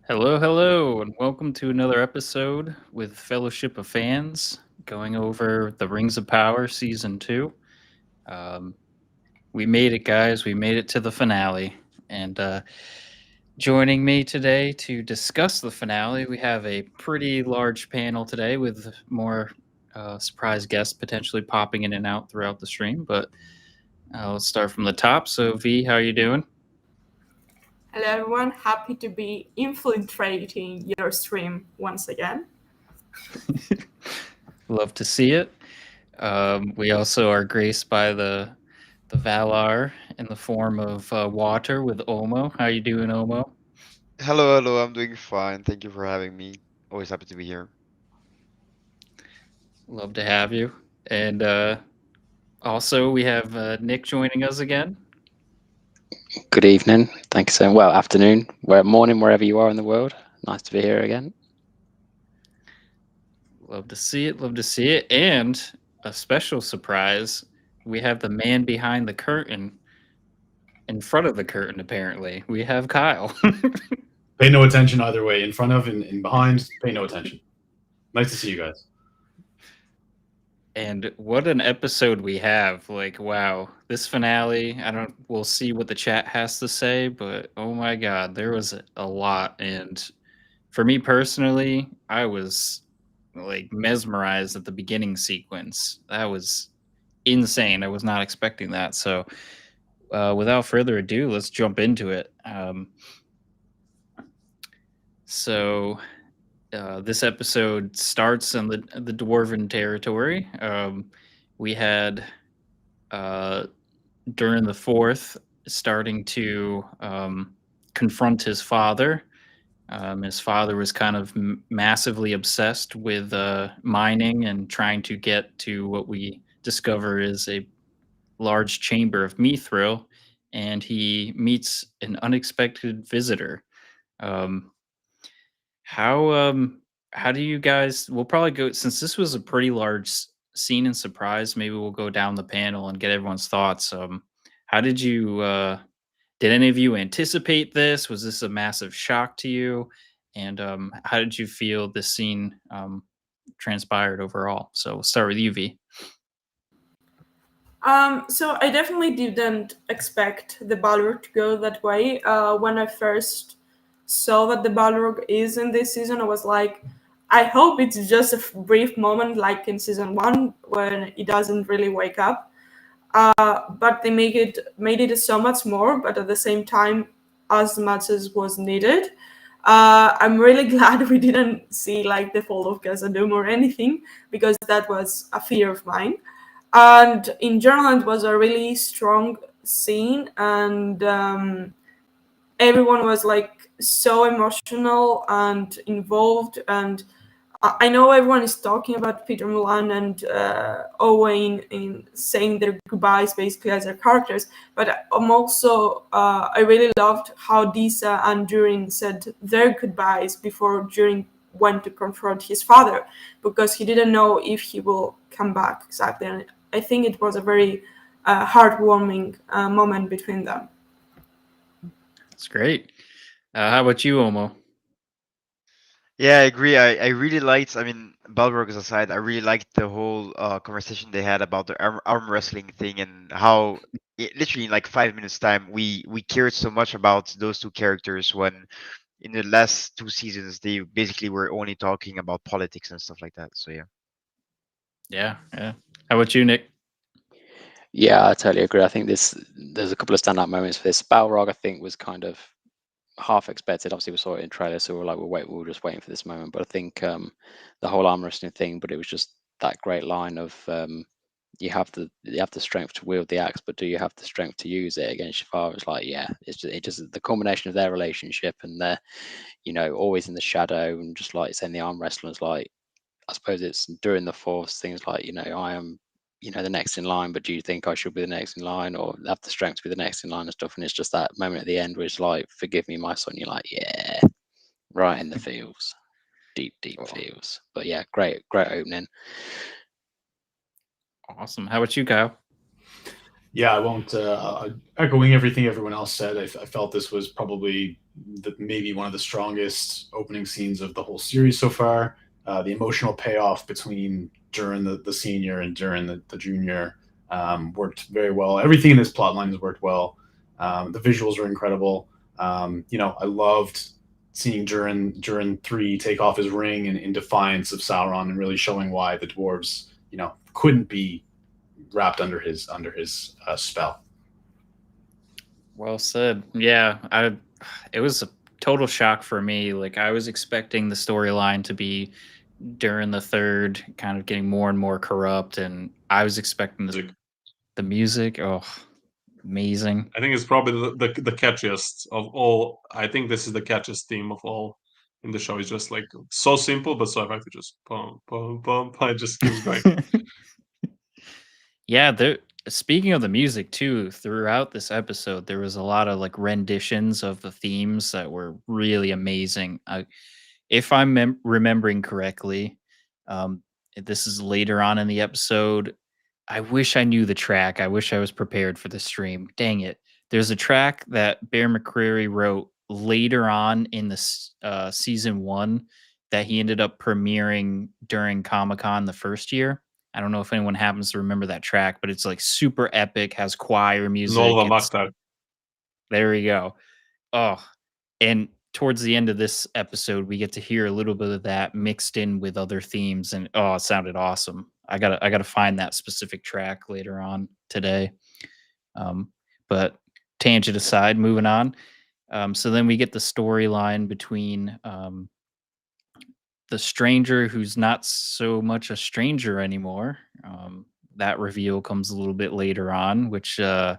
Hello, hello, and welcome to another episode with Fellowship of Fans, going over the Rings of Power Season 2. Um, we made it, guys. We made it to the finale. And joining me today to discuss the finale, we have a pretty large panel today with more surprise guests potentially popping in and out throughout the stream. But let's start from the top. So, V, how are you doing? Hello everyone, happy to be infiltrating your stream once again. Love to see it. We also are graced by the Valar in the form of water with Omo. How you doing, Omo? Hello, hello, I'm doing fine. Thank you for having me. Always happy to be here. Love to have you. And also we have Nick joining us again. Good evening. Thank you so much. Well, afternoon, morning, wherever you are in the world. Nice to be here again. Love to see it. Love to see it. And a special surprise: we have the man behind the curtain, in front of the curtain. Apparently, we have Kyle. Pay no attention either way. In front of and behind, pay no attention. Nice to see you guys. And what an episode we have. Like, wow, this finale, we'll see what the chat has to say, but oh my God, there was a lot. And for me personally, I was like mesmerized at the beginning sequence. That was insane. I was not expecting that. So, without further ado, let's jump into it. So, this episode starts in the Dwarven territory. We had during the fourth starting to confront his father. His father was kind of massively obsessed with mining and trying to get to what we discover is a large chamber of mithril, and he meets an unexpected visitor. Um, how how do you guys? We'll probably go since this was a pretty large scene and surprise. Maybe we'll go down the panel and get everyone's thoughts. How did you? Did any of you anticipate this? Was this a massive shock to you? And how did you feel this scene transpired overall? So we'll start with you, V. So I definitely didn't expect the Balrog to go that way. When I first saw that the Balrog is in this season, I was like, I hope it's just a brief moment like in season one when he doesn't really wake up. But they made it so much more, but at the same time, as much as was needed. I'm really glad we didn't see like the fall of Khazad-dûm or anything because that was a fear of mine. And in general, it was a really strong scene, and everyone was like so emotional and involved. And I know everyone is talking about Peter Milan and Owain in saying their goodbyes basically as their characters, but I'm also I really loved how Disa and Durin said their goodbyes before Durin went to confront his father because he didn't know if he will come back exactly. And I think it was a very heartwarming moment between them. That's great. How about you, Omo? Yeah, I agree. I really liked, Balrog aside, I really liked the whole conversation they had about the arm wrestling thing and how literally in like 5 minutes time we cared so much about those two characters when in the last two seasons they basically were only talking about politics and stuff like that. So yeah. Yeah, yeah. How about you, Nick? Yeah, I totally agree. I think there's a couple of standout moments for this. Balrog, I think, was kind of half expected. Obviously, we saw it in trailer, so we're like, we were just waiting for this moment. But I think the whole arm wrestling thing, but it was just that great line of you have the strength to wield the axe, but do you have the strength to use it against your father? It's like, yeah, it just the combination of their relationship and their, always in the shadow and just like saying the arm wrestlers, like I suppose it's during the force things like, I am, the next in line, but do you think I should be the next in line or have the strength to be the next in line and stuff? And it's just that moment at the end where it's like, forgive me, my son. You're like, yeah, right in the feels, deep Well, feels. But yeah, great opening. Awesome. How about you, Kyle? Yeah, I won't. Echoing everything everyone else said, I felt this was probably maybe one of the strongest opening scenes of the whole series so far. The emotional payoff between during the senior and during the junior worked very well. Everything in this plot line has worked well. The visuals are incredible. I loved seeing Durin 3 take off his ring in defiance of Sauron and really showing why the dwarves, couldn't be wrapped under his spell. Well said. Yeah, it was a total shock for me. Like I was expecting the storyline to be during the third, kind of getting more and more corrupt, and I was expecting the music. Oh, amazing! I think it's probably the catchiest of all. I think this is the catchiest theme of all in the show. It's just like so simple, but so effective. Just pum pum pum. It just keeps going. Yeah, speaking of the music too, throughout this episode, there was a lot of like renditions of the themes that were really amazing. If I'm remembering correctly, um, this is later on in the episode. I wish I knew the track. I wish I was prepared for the stream. Dang it. There's a track that Bear McCreary wrote later on in the season 1 that he ended up premiering during Comic-Con the first year. I don't know if anyone happens to remember that track, but it's like super epic, has choir music. Nolva Maktar. There we go. Oh, and towards the end of this episode, we get to hear a little bit of that mixed in with other themes, and it sounded awesome. I gotta find that specific track later on today. But tangent aside, moving on. So then we get the storyline between the stranger who's not so much a stranger anymore. That reveal comes a little bit later on, which do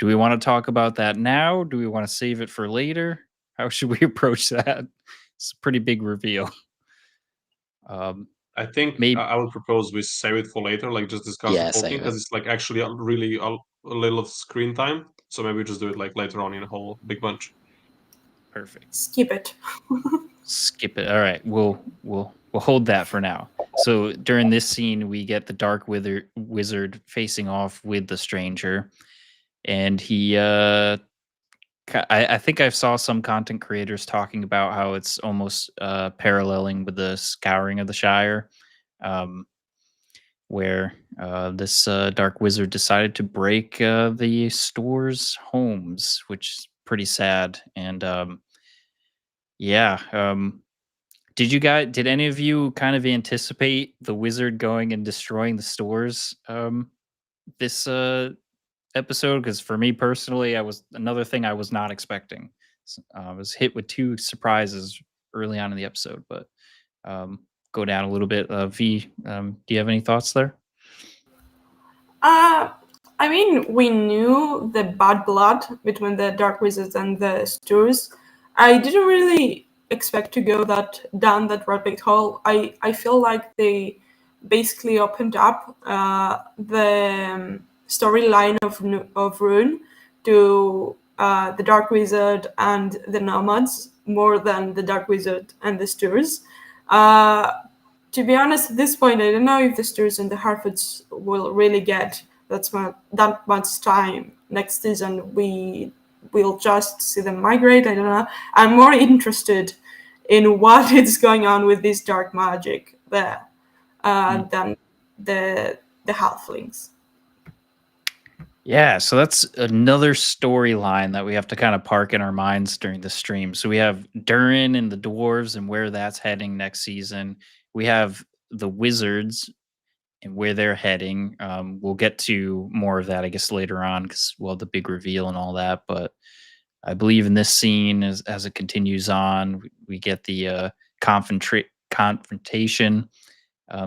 we want to talk about that now? Do we want to save it for later? How should we approach that? It's a pretty big reveal. I think maybe I would propose we save it for later, like just discuss the whole thing, because it's like actually really a little of screen time. So maybe we just do it like later on in a whole big bunch. Perfect. Skip it. Skip it. All right, we'll hold that for now. So during this scene, we get the Dark Wizard facing off with the stranger, and he. I think I saw some content creators talking about how it's almost paralleling with the Scouring of the Shire, where this Dark Wizard decided to break the store's homes, which is pretty sad. And did any of you kind of anticipate the wizard going and destroying the stores this episode? Because for me personally, another thing I was not expecting. I was hit with 2 surprises early on in the episode, but go down a little bit. V, do you have any thoughts there? I mean, we knew the bad blood between the Dark Wizards and the Sturs. I didn't really expect to go down that rabbit hole. I feel like they basically opened up the storyline of Rune to the Dark Wizard and the Nomads more than the Dark Wizard and the Sturs. To be honest, at this point, I don't know if the Sturs and the Harfoots will really get that much time. Next season, we will just see them migrate. I don't know. I'm more interested in what is going on with this dark magic there than the halflings. Yeah, so that's another storyline that we have to kind of park in our minds during the stream. So we have Durin and the dwarves and where that's heading next season. We have the wizards and where they're heading. We'll get to more of that, I guess, later on because the big reveal and all that. But I believe in this scene, as it continues on, we get the confrontation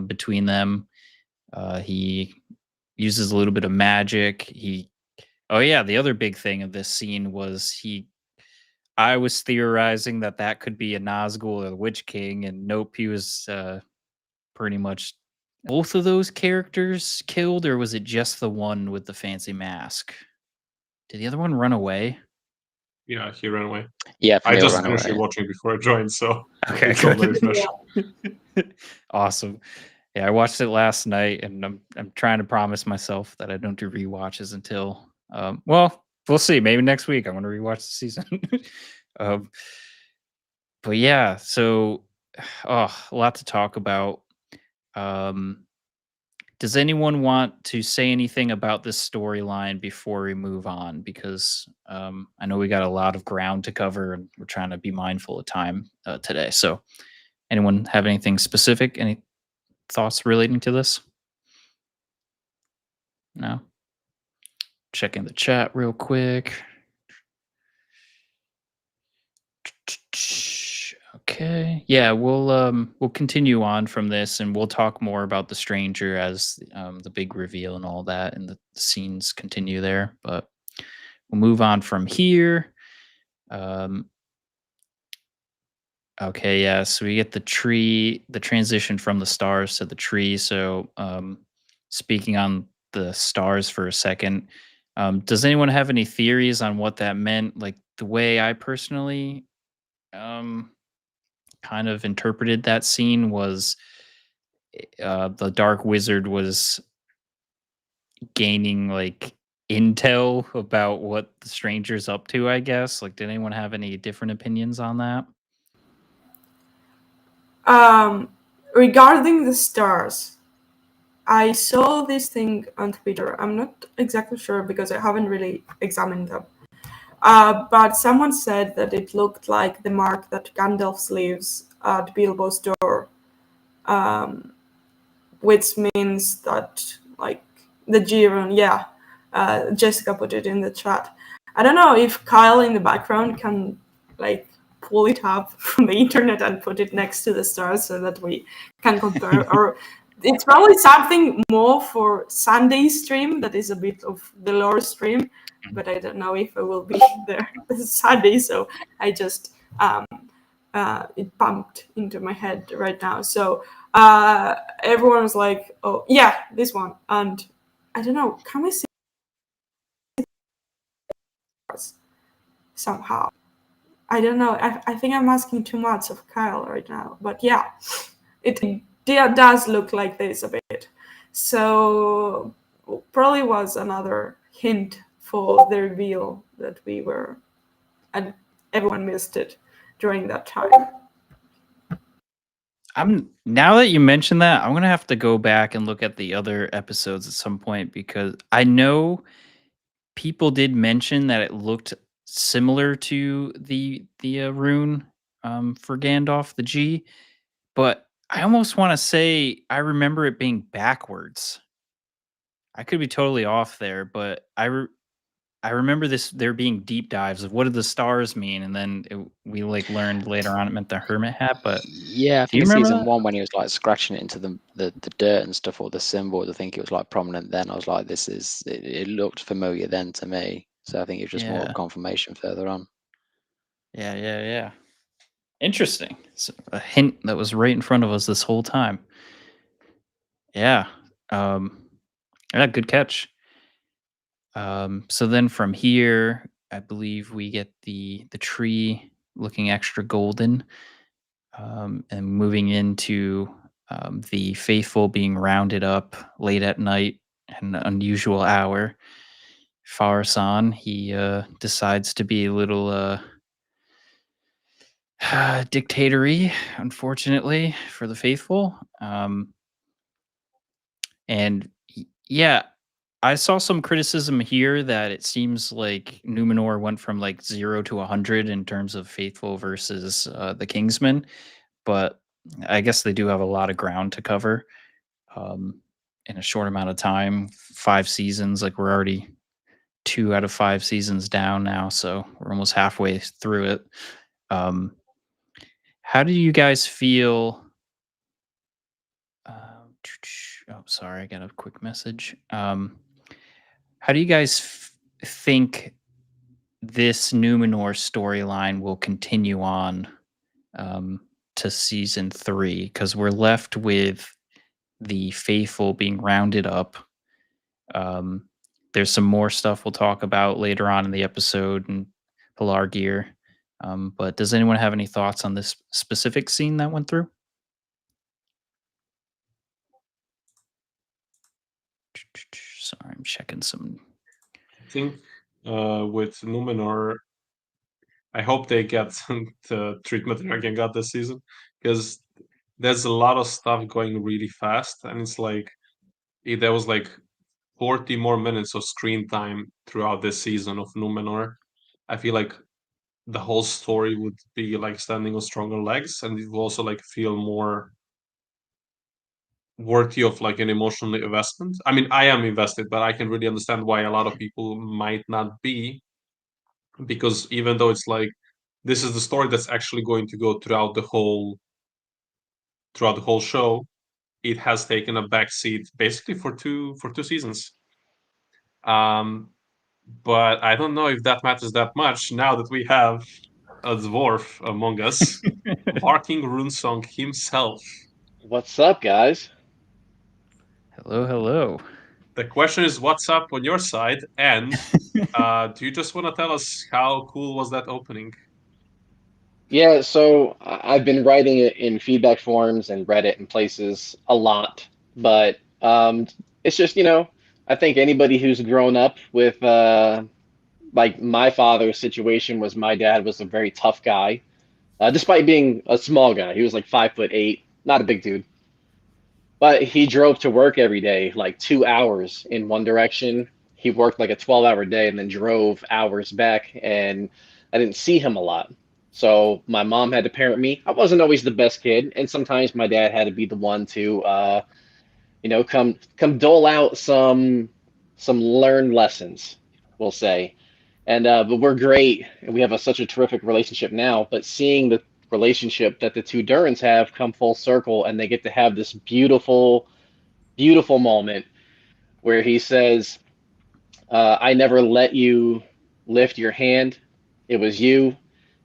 between them. He uses a little bit of magic. The other big thing of this scene was I was theorizing that could be a Nazgul or the Witch King, and nope, he was pretty much both of those characters killed, or was it just the one with the fancy mask? Did the other one run away? Yeah, he ran away. Yeah, I just finished watching before I joined, so okay, it's all very fresh. Awesome. Yeah, I watched it last night, and I'm trying to promise myself that I don't do rewatches until well, we'll see. Maybe next week I want to rewatch the season. um, but yeah, so a lot to talk about. Um, does anyone want to say anything about this storyline before we move on? Because I know we got a lot of ground to cover, and we're trying to be mindful of time today. So, anyone have anything specific? Any thoughts relating to this? No. Checking the chat real quick. Okay. Yeah, we'll continue on from this, and we'll talk more about the stranger as the big reveal and all that, and the scenes continue there. But we'll move on from here. Um, okay, yeah. So we get the tree, the transition from the stars to the tree. So speaking on the stars for a second, does anyone have any theories on what that meant? Like the way I personally kind of interpreted that scene was the dark wizard was gaining like intel about what the stranger's up to, I guess. Like, did anyone have any different opinions on that? Regarding the stars, I saw this thing on Twitter. I'm not exactly sure because I haven't really examined them. But someone said that it looked like the mark that Gandalf leaves at Bilbo's door, which means that, like, the Giron, yeah. Jessica put it in the chat. I don't know if Kyle in the background can, like, pull it up from the internet and put it next to the stars so that we can compare. Or it's probably something more for Sunday's stream that is a bit of the lore stream, but I don't know if I will be there this Sunday, so I just it pumped into my head right now. So everyone was like, "Oh yeah, this one," and I don't know, can we see somehow? I don't know. I think I'm asking too much of Kyle right now, but yeah, it does look like this a bit. So probably was another hint for the reveal that we were, and everyone missed it during that time. Now that you mention that, I'm gonna have to go back and look at the other episodes at some point because I know people did mention that it looked similar to the rune for Gandalf the G, but I almost want to say I remember it being backwards. I could be totally off there, but I remember there being deep dives of what did the stars mean, and then we like learned later on it meant the hermit hat. But Yeah, I do you think in remember season that? 1 when he was like scratching it into the dirt and stuff, or the symbols, I think it was like prominent then. I was like, it looked familiar then to me. So I think it was just more of Yeah. confirmation further on. Yeah. Interesting. It's a hint that was right in front of us this whole time. Yeah. Yeah, good catch. So then from here, I believe we get the tree looking extra golden, and moving into the faithful being rounded up late at night at an unusual hour. Farasan, he decides to be a little dictatory, unfortunately, for the faithful. And yeah, I saw some criticism here that it seems like Numenor went from like 0 to 100 in terms of faithful versus the Kingsmen, but I guess they do have a lot of ground to cover in a short amount of time. 5 seasons, like we're already 2 out of 5 seasons down now, so we're almost halfway through it. How do you guys feel? Oh, sorry, I got a quick message. How do you guys think this Numenor storyline will continue on to season 3? Because we're left with the faithful being rounded up. There's some more stuff we'll talk about later on in the episode and Pelargir. But does anyone have any thoughts on this specific scene that went through? Sorry, I'm checking some. I think with Numenor, I hope they get the treatment Dragon got this season, because there's a lot of stuff going really fast, and it's like there was like 40 more minutes of screen time throughout this season of Numenor. I feel like the whole story would be like standing on stronger legs, and it will also like feel more worthy of like an emotional investment. I mean, I am invested, but I can really understand why a lot of people might not be, because even though it's like this is the story that's actually going to go throughout the whole show, it has taken a backseat basically for two seasons. But I don't know if that matters that much now that we have a dwarf among us, barking Runesong himself. What's up, guys? Hello, hello. The question is, what's up on your side? And do you just want to tell us how cool was that opening? Yeah, so I've been writing it in feedback forums and Reddit and places a lot, but it's just, I think anybody who's grown up with like my father's situation was my dad was a very tough guy, despite being a small guy. He was like 5'8", not a big dude. But he drove to work every day, like 2 hours in one direction. He worked like a 12-hour day and then drove hours back, and I didn't see him a lot. So my mom had to parent me. I wasn't always the best kid, and sometimes my dad had to be the one to, come dole out some learned lessons, we'll say. And but we're great, and we have such a terrific relationship now. But seeing the relationship that the two Durans have come full circle, and they get to have this beautiful, beautiful moment where he says, "I never let you lift your hand. It was you,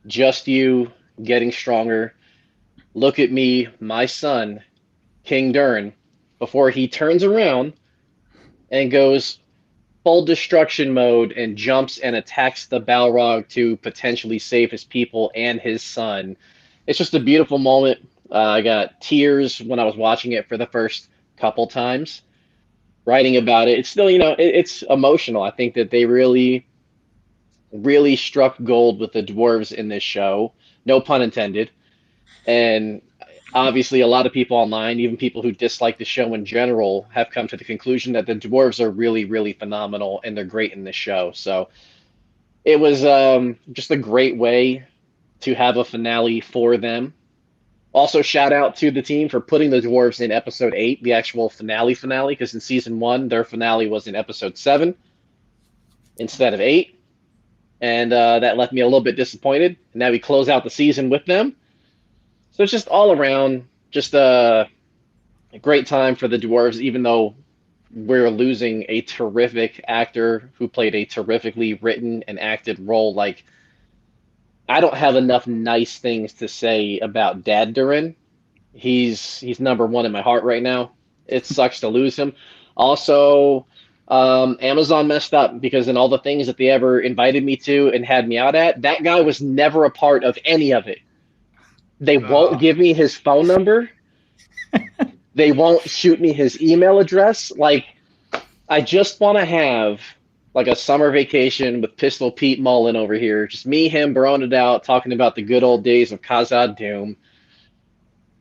just you, getting stronger. Look at me, my son, King Durin," before he turns around and goes full destruction mode and jumps and attacks the Balrog to potentially save his people and his son. It's just a beautiful moment. I got tears when I was watching it for the first couple times. Writing about it, it's still, it's emotional. I think that they really, really struck gold with the dwarves in this show. No pun intended. And obviously, a lot of people online, even people who dislike the show in general, have come to the conclusion that the dwarves are really, really phenomenal and they're great in this show. So it was just a great way to have a finale for them. Also, shout out to the team for putting the dwarves in episode 8, the actual finale, because in season 1, their finale was in episode 7 instead of 8. And that left me a little bit disappointed. And now we close out the season with them. So it's just all around, just a great time for the dwarves, even though we're losing a terrific actor who played a terrifically written and acted role. Like, I don't have enough nice things to say about Dad Durin. He's number one in my heart right now. It sucks to lose him. Also, Amazon messed up, because in all the things that they ever invited me to and had me out at, that guy was never a part of any of it. They won't give me his phone number. They won't shoot me his email address. Like, I just want to have like a summer vacation with Pistol Pete Mullen over here. Just me, him, broing it out, talking about the good old days of Khazad Doom.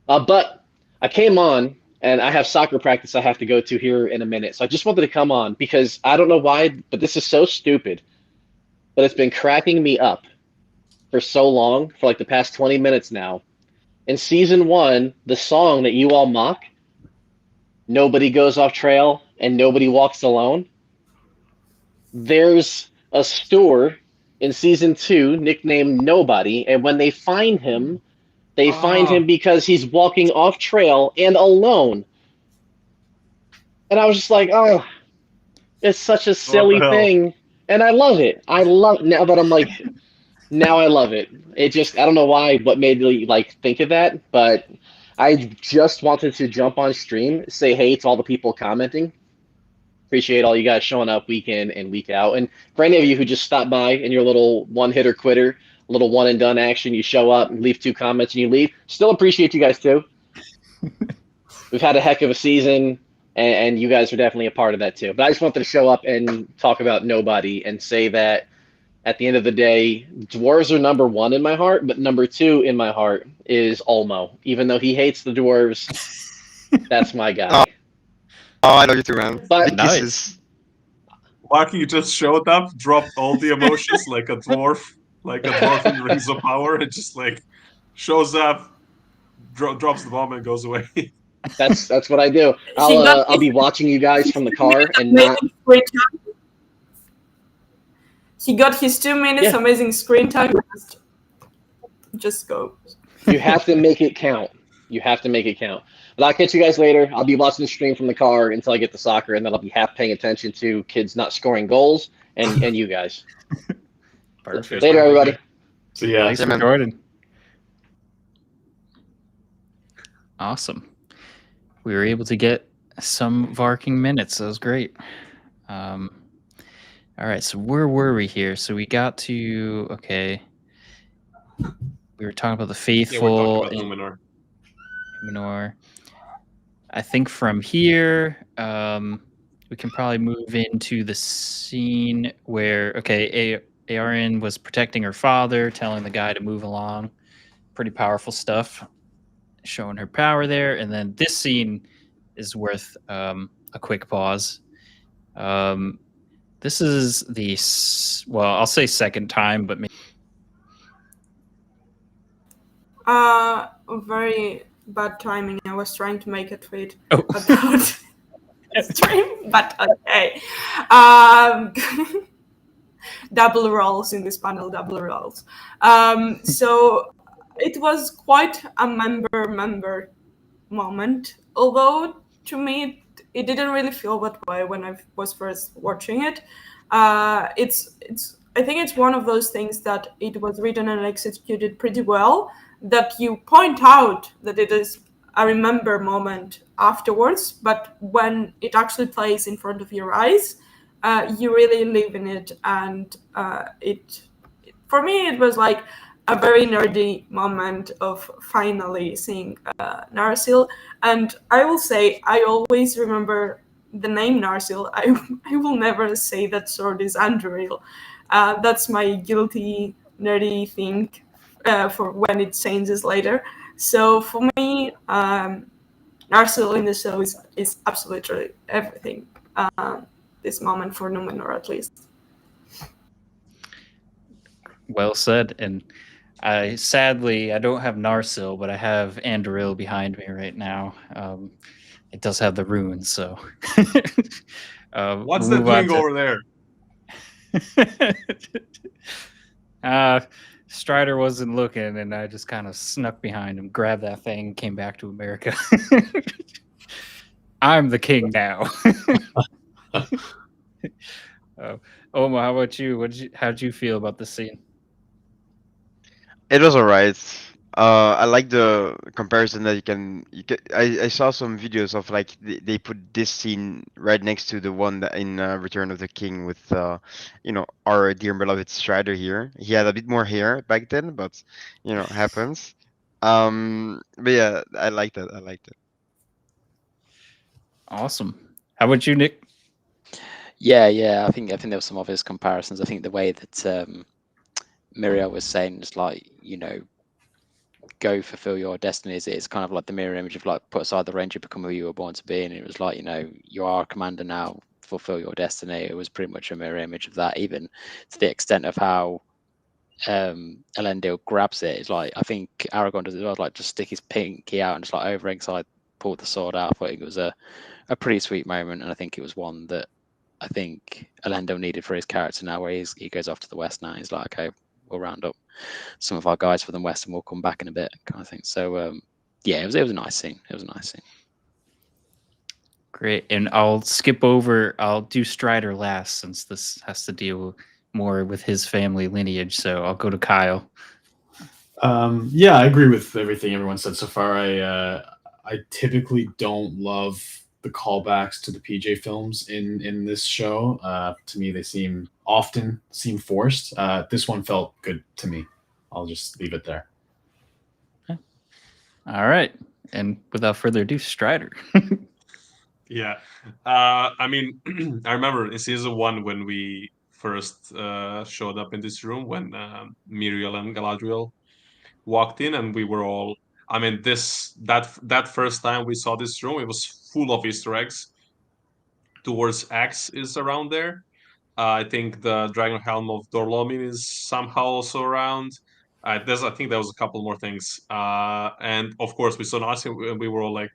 But I came on, and I have soccer practice I have to go to here in a minute. So I just wanted to come on because I don't know why, but this is so stupid. But it's been cracking me up for so long, for like the past 20 minutes now. In season 1, the song that you all mock, "Nobody Goes Off Trail and Nobody Walks Alone," there's a store in season 2 nicknamed Nobody, and when they find him, they find him because he's walking off trail and alone. And I was just like, oh, it's such a silly thing. And I love it. Now that I'm like, now I love it. It just, I don't know why, what made me like think of that, but I just wanted to jump on stream, say hey to all the people commenting. Appreciate all you guys showing up week in and week out. And for any of you who just stopped by and you're a little one-hitter quitter, a little one-and-done action, you show up and leave 2 comments and you leave, still appreciate you guys too. We've had a heck of a season, and you guys are definitely a part of that too. But I just wanted to show up and talk about nobody and say that at the end of the day, dwarves are number 1 in my heart, but number 2 in my heart is Olmo. Even though he hates the dwarves, that's my guy. Oh, I know you too, man. But Big Nice. kisses. Lucky just showed up, dropped all the emotions like a dwarf in Rings of Power, and just like shows up, drops the bomb, and goes away. that's what I do. I'll be watching you guys from the car and not. He got his 2 minutes amazing screen time. Just go. You have to make it count. You have to make it count. But I'll catch you guys later. I'll be watching the stream from the car until I get to soccer, and then I'll be half paying attention to kids not scoring goals and you guys. Perfect. Later, everybody. So yeah, Thanks for Jordan. Awesome. We were able to get some Varking minutes. That was great. All right, so where were we here? So we got to, okay. We were talking about the faithful. Yeah, we're talking about Numenor. Numenor. I think from here, we can probably move into the scene where, okay, Aorin was protecting her father, telling the guy to move along. Pretty powerful stuff, showing her power there. And then this scene is worth a quick pause. This is the, well, I'll say second time, but maybe. Very bad timing. I was trying to make a tweet Oh. about stream, but okay. Double roles in this panel, double roles. So it was quite a member moment, although to me it didn't really feel that way when I was first watching it. I think it's one of those things that it was written and executed pretty well, that you point out that it is a remember moment afterwards, but when it actually plays in front of your eyes, you really live in it. And for me, it was like a very nerdy moment of finally seeing Narsil. And I will say, I always remember the name Narsil. I will never say that sword is Anduril. That's my guilty, nerdy thing for when it changes later. So for me, Narsil in the show is absolutely everything. This moment for Numenor, at least. Well said. And sadly, I don't have Narsil, but I have Anduril behind me right now. It does have the runes, so. What's that doing over there? Strider wasn't looking, and I just kind of snuck behind him, grabbed that thing, came back to America. I'm the king now. Oma, how about you? How'd you feel about the scene? It was alright. I like the comparison that you can. I saw some videos of like they put this scene right next to the one that in Return of the King with our dear and beloved Strider here. He had a bit more hair back then, but happens. But yeah, I liked it. Awesome. How about you, Nick? Yeah. I think there were some obvious comparisons. I think the way that Miriel was saying is like, go fulfill your destinies. It's kind of like the mirror image of like, put aside the ranger, become who you were born to be. And it was like, you are a commander now, fulfill your destiny. It was pretty much a mirror image of that, even to the extent of how Elendil grabs it. It's like, I think Aragorn does it as well, like just stick his pinky out and just like overexcited, pulled the sword out. I thought it was a pretty sweet moment, and I think it was one that I think Elendil needed for his character now, where he goes off to the west now. He's like, okay, we'll round up some of our guys for the west and we'll come back in a bit, kind of thing. So yeah, it was a nice scene. Great. And I'll skip over, I'll do Strider last, since this has to deal more with his family lineage. So I'll go to Kyle. Yeah, I agree with everything everyone said so far. I typically don't love the callbacks to the PJ films in this show. To me, they often seem forced. This one felt good to me. I'll just leave it there. Okay. All right. And without further ado, Strider. Yeah. I mean, I remember in season 1 when we first showed up in this room when Miriel and Galadriel walked in, and we were all. I mean, that first time we saw this room, it was full of Easter eggs. Towards X is around there. I think the Dragon Helm of Dorlomin is somehow also around. I think there was a couple more things. And of course, we saw Nazi and we were all like,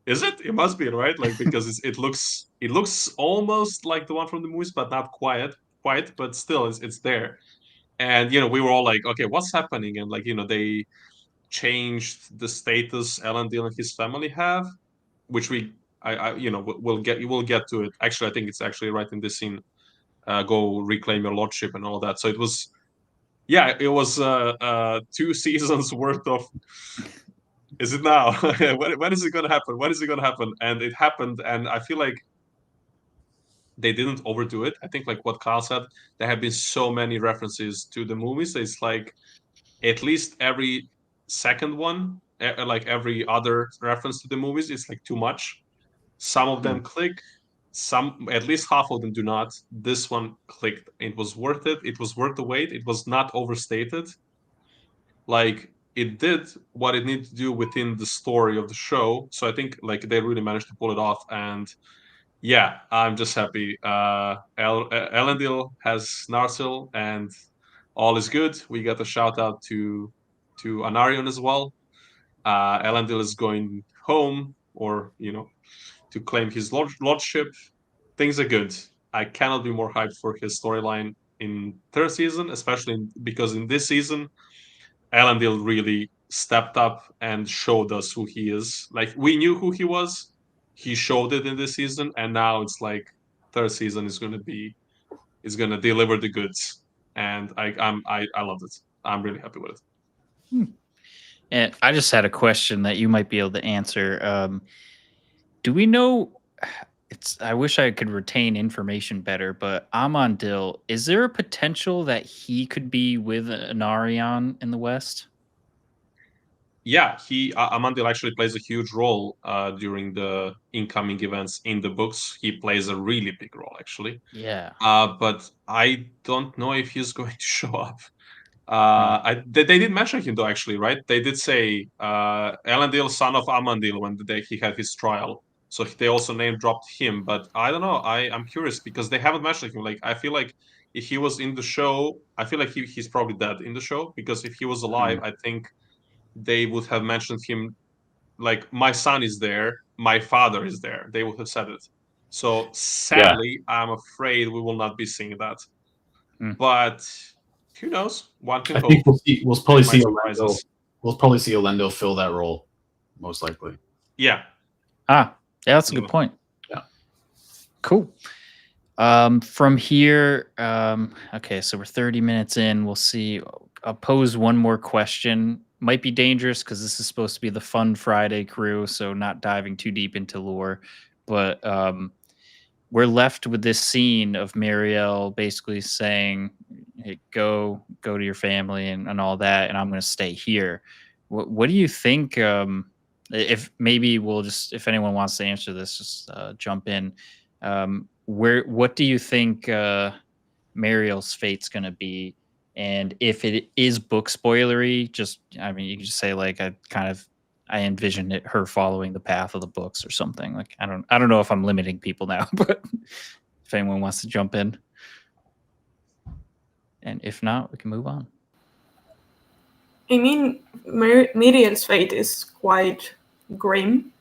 "Is it? It must be, right?" Like because it looks almost like the one from the movies, but not quite. But still, it's there. And we were all like, "Okay, what's happening?" And like they changed the status Elendil and his family have, which we'll get to it. Actually, I think it's actually right in this scene. Go reclaim your lordship and all that. So it was, it was 2 seasons worth of. Is it now? when is it gonna happen? When is it gonna happen? And it happened, and I feel like they didn't overdo it. I think like what Kyle said, there have been so many references to the movies. It's like at least every second one, like every other reference to the movies, it's like too much. Some of them click, some at least half of them do not. This one clicked. It was worth it. It was worth the wait. It was not overstated. Like it did what it needed to do within the story of the show. So I think like they really managed to pull it off. And yeah, I'm just happy. Elendil has Narsil, and all is good. We got a shout out to Anarion as well. Elendil is going home, or to claim his lordship. Things are good. I cannot be more hyped for his storyline in third season, especially because in this season, Elendil really stepped up and showed us who he is. Like we knew who he was, he showed it in this season, and now it's like third season is gonna deliver the goods, and I loved it. I'm really happy with it. And I just had a question that you might be able to answer. Do we know? I wish I could retain information better, but Amandil, is there a potential that he could be with Anarion in the West? Yeah, Amandil actually plays a huge role during the incoming events in the books. He plays a really big role, actually. Yeah. But I don't know if he's going to show up. They did mention him though, actually, right? They did say Elendil, son of Amandil, when he had his trial. So they also name dropped him. But I don't know. I'm curious because they haven't mentioned him. Like I feel like if he was in the show, I feel like he's probably dead in the show, because if he was alive, I think they would have mentioned him. Like my son is there, my father is there. They would have said it. So sadly, I'm afraid we will not be seeing that. But who knows? One can I hope. think we'll probably see surprise Elendil. us. We'll probably see Elendil fill that role, most likely. Yeah. Yeah, that's a good point. Yeah. Cool. From here, okay, so we're 30 minutes in. We'll see. I'll pose one more question. Might be dangerous because this is supposed to be the fun Friday crew, so not diving too deep into lore. But we're left with this scene of Miriel basically saying, "Hey, go to your family and all that, and I'm going to stay here." What do you think? If maybe we'll just, if anyone wants to answer this, just jump in. What do you think Muriel's fate's going to be? And if it is book spoilery, just, I mean, you can just say like, I envision her following the path of the books or something. Like, I don't know if I'm limiting people now, but if anyone wants to jump in, and if not, we can move on. I mean, Miriel's fate is quite grim.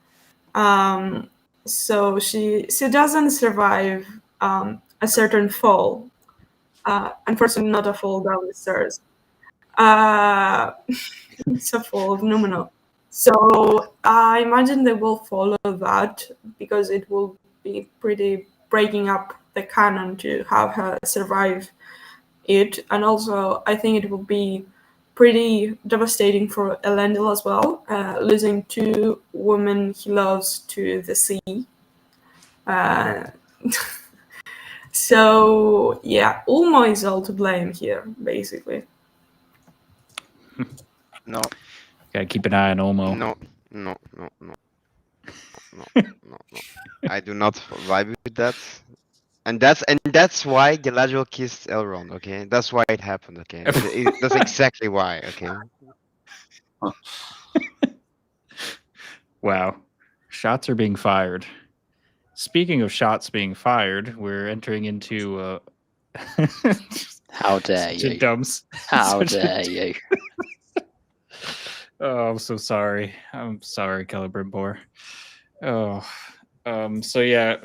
So she doesn't survive a certain fall. Unfortunately, not a fall down the stairs. It's a fall of Numenor. So I imagine they will follow that because it will be pretty breaking up the canon to have her survive it. And also, I think it will be pretty devastating for Elendil as well, losing 2 women he loves to the sea. So yeah, Ulmo is all to blame here, basically. No. Gotta keep an eye on Ulmo. No. No. I do not vibe with that. And that's why Galadriel kissed Elrond. Okay, that's why it happened. Okay, that's exactly why. Okay. Wow. Shots are being fired. Speaking of shots being fired, we're entering into How dare such a you? How such a- dare you? Oh, I'm so sorry. I'm sorry, Celebrimbor. Oh, so yeah,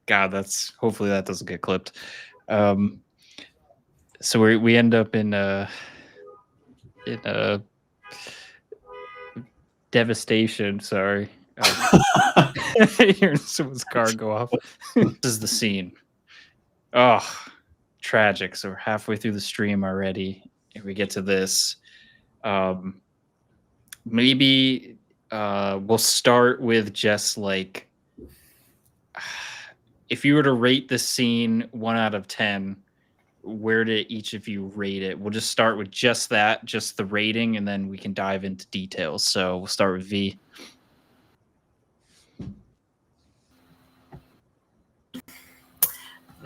God, hopefully that doesn't get clipped. So we end up in a devastation. Sorry, hearing someone's car go off. This is the scene. Oh, tragic. So we're halfway through the stream already, and we get to this. Maybe we'll start with just like, if you were to rate this scene 1 out of 10, where did each of you rate it? We'll just start with just that, just the rating, and then we can dive into details. So we'll start with V.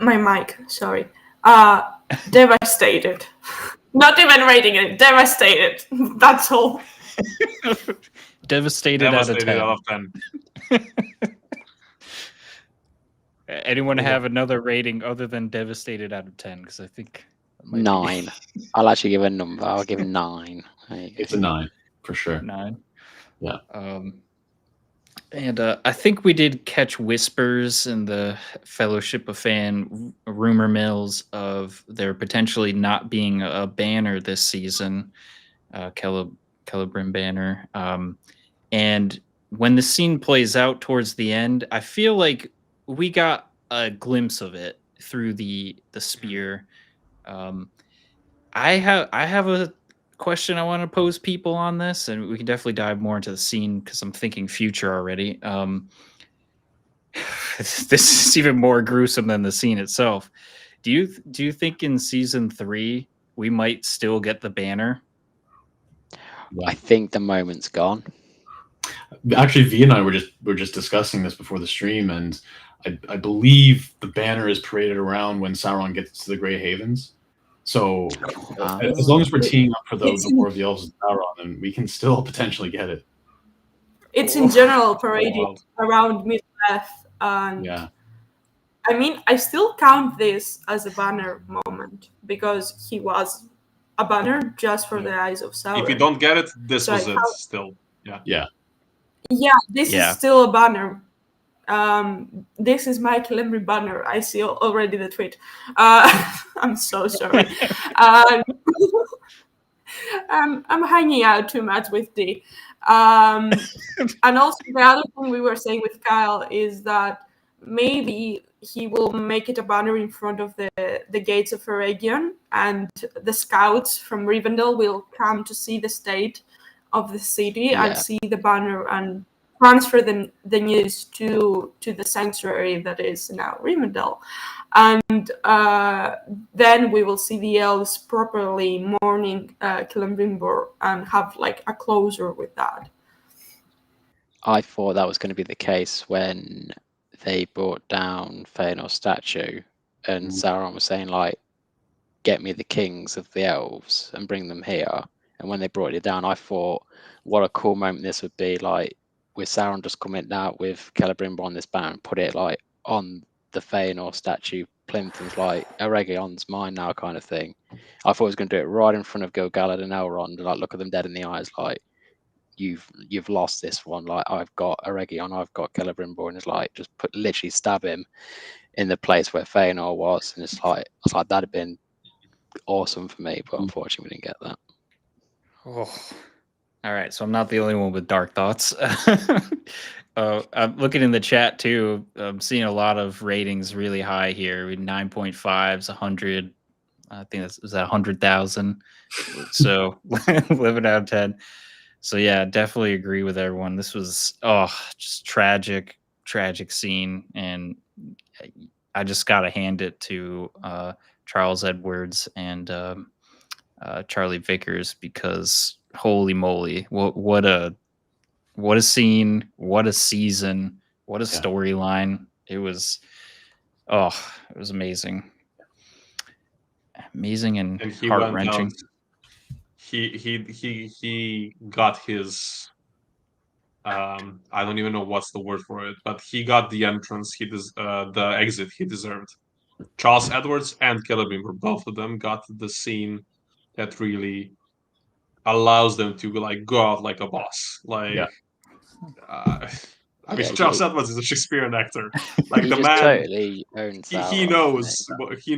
My mic, sorry. Devastated. Not even rating it, devastated. That's all. Devastated out of 10. Out of 10. Anyone have another rating other than devastated out of 10? Because I think that might be 9. I'll actually give a number. I'll give 9. It's a 9 for sure. 9. Yeah. And I think we did catch whispers in the Fellowship of Fan rumor mills of there potentially not being a banner this season, Celebrim banner. And when the scene plays out towards the end, I feel like we got a glimpse of it through the spear. I have a question I want to pose people on this, and we can definitely dive more into the scene because I'm thinking future already. This is even more gruesome than the scene itself. Do you think in season 3 we might still get the banner? I think the moment's gone. Actually, V and I were just discussing this before the stream, and I believe the banner is paraded around when Sauron gets to the Grey Havens. So as long as we're teeing up for the War of the Elves and Sauron, then we can still potentially get it. It's in general paraded around Middle-earth. Yeah. I mean, I still count this as a banner moment because he was a banner just for the eyes of Sauron. If you don't get it, this So was it still. Yeah, this is still a banner. This is my Celebrimbor banner. I see already the tweet. I'm so sorry. I'm hanging out too much with D. And also the other thing we were saying with Kyle is that maybe he will make it a banner in front of the gates of Eregion, and the scouts from Rivendell will come to see the state of the city and see the banner and transfer the news to the sanctuary that is now Rivendell. And then we will see the elves properly mourning Celebrimbor and have like a closure with that. I thought that was going to be the case when they brought down Feanor's statue and Sauron was saying like, get me the kings of the elves and bring them here. And when they brought it down, I thought what a cool moment this would be, like with Sauron just coming out with Celebrimbor on this banner and put it like on the Feanor statue plinth and like Eregion's mine now kind of thing. I thought it was going to do it right in front of Gil-galad and Elrond, like look at them dead in the eyes, like you've lost this one. Like I've got Eregion, I've got Celebrimbor, and it's like just literally stab him in the place where Feanor was, and it's like I was like that'd have been awesome for me, but unfortunately we didn't get that. Oh. All right, so I'm not the only one with dark thoughts. I'm looking in the chat too. I'm seeing a lot of ratings really high here. 9.5s, 100. I think is that 100,000. So 11 out of 10. So yeah, definitely agree with everyone. This was just tragic scene, and I just gotta hand it to Charles Edwards and Charlie Vickers, because holy moly, what a what a scene, what a season, what a storyline. It was amazing. Amazing and he heart went out. wrenching. He got his I don't even know what's the word for it, but he got the entrance the exit he deserved. Charles Edwards and Celebrimbor, both of them got the scene that really allows them to like go out like a boss. Like I mean, Charles Edwards is a Shakespearean actor. Like the man totally owns he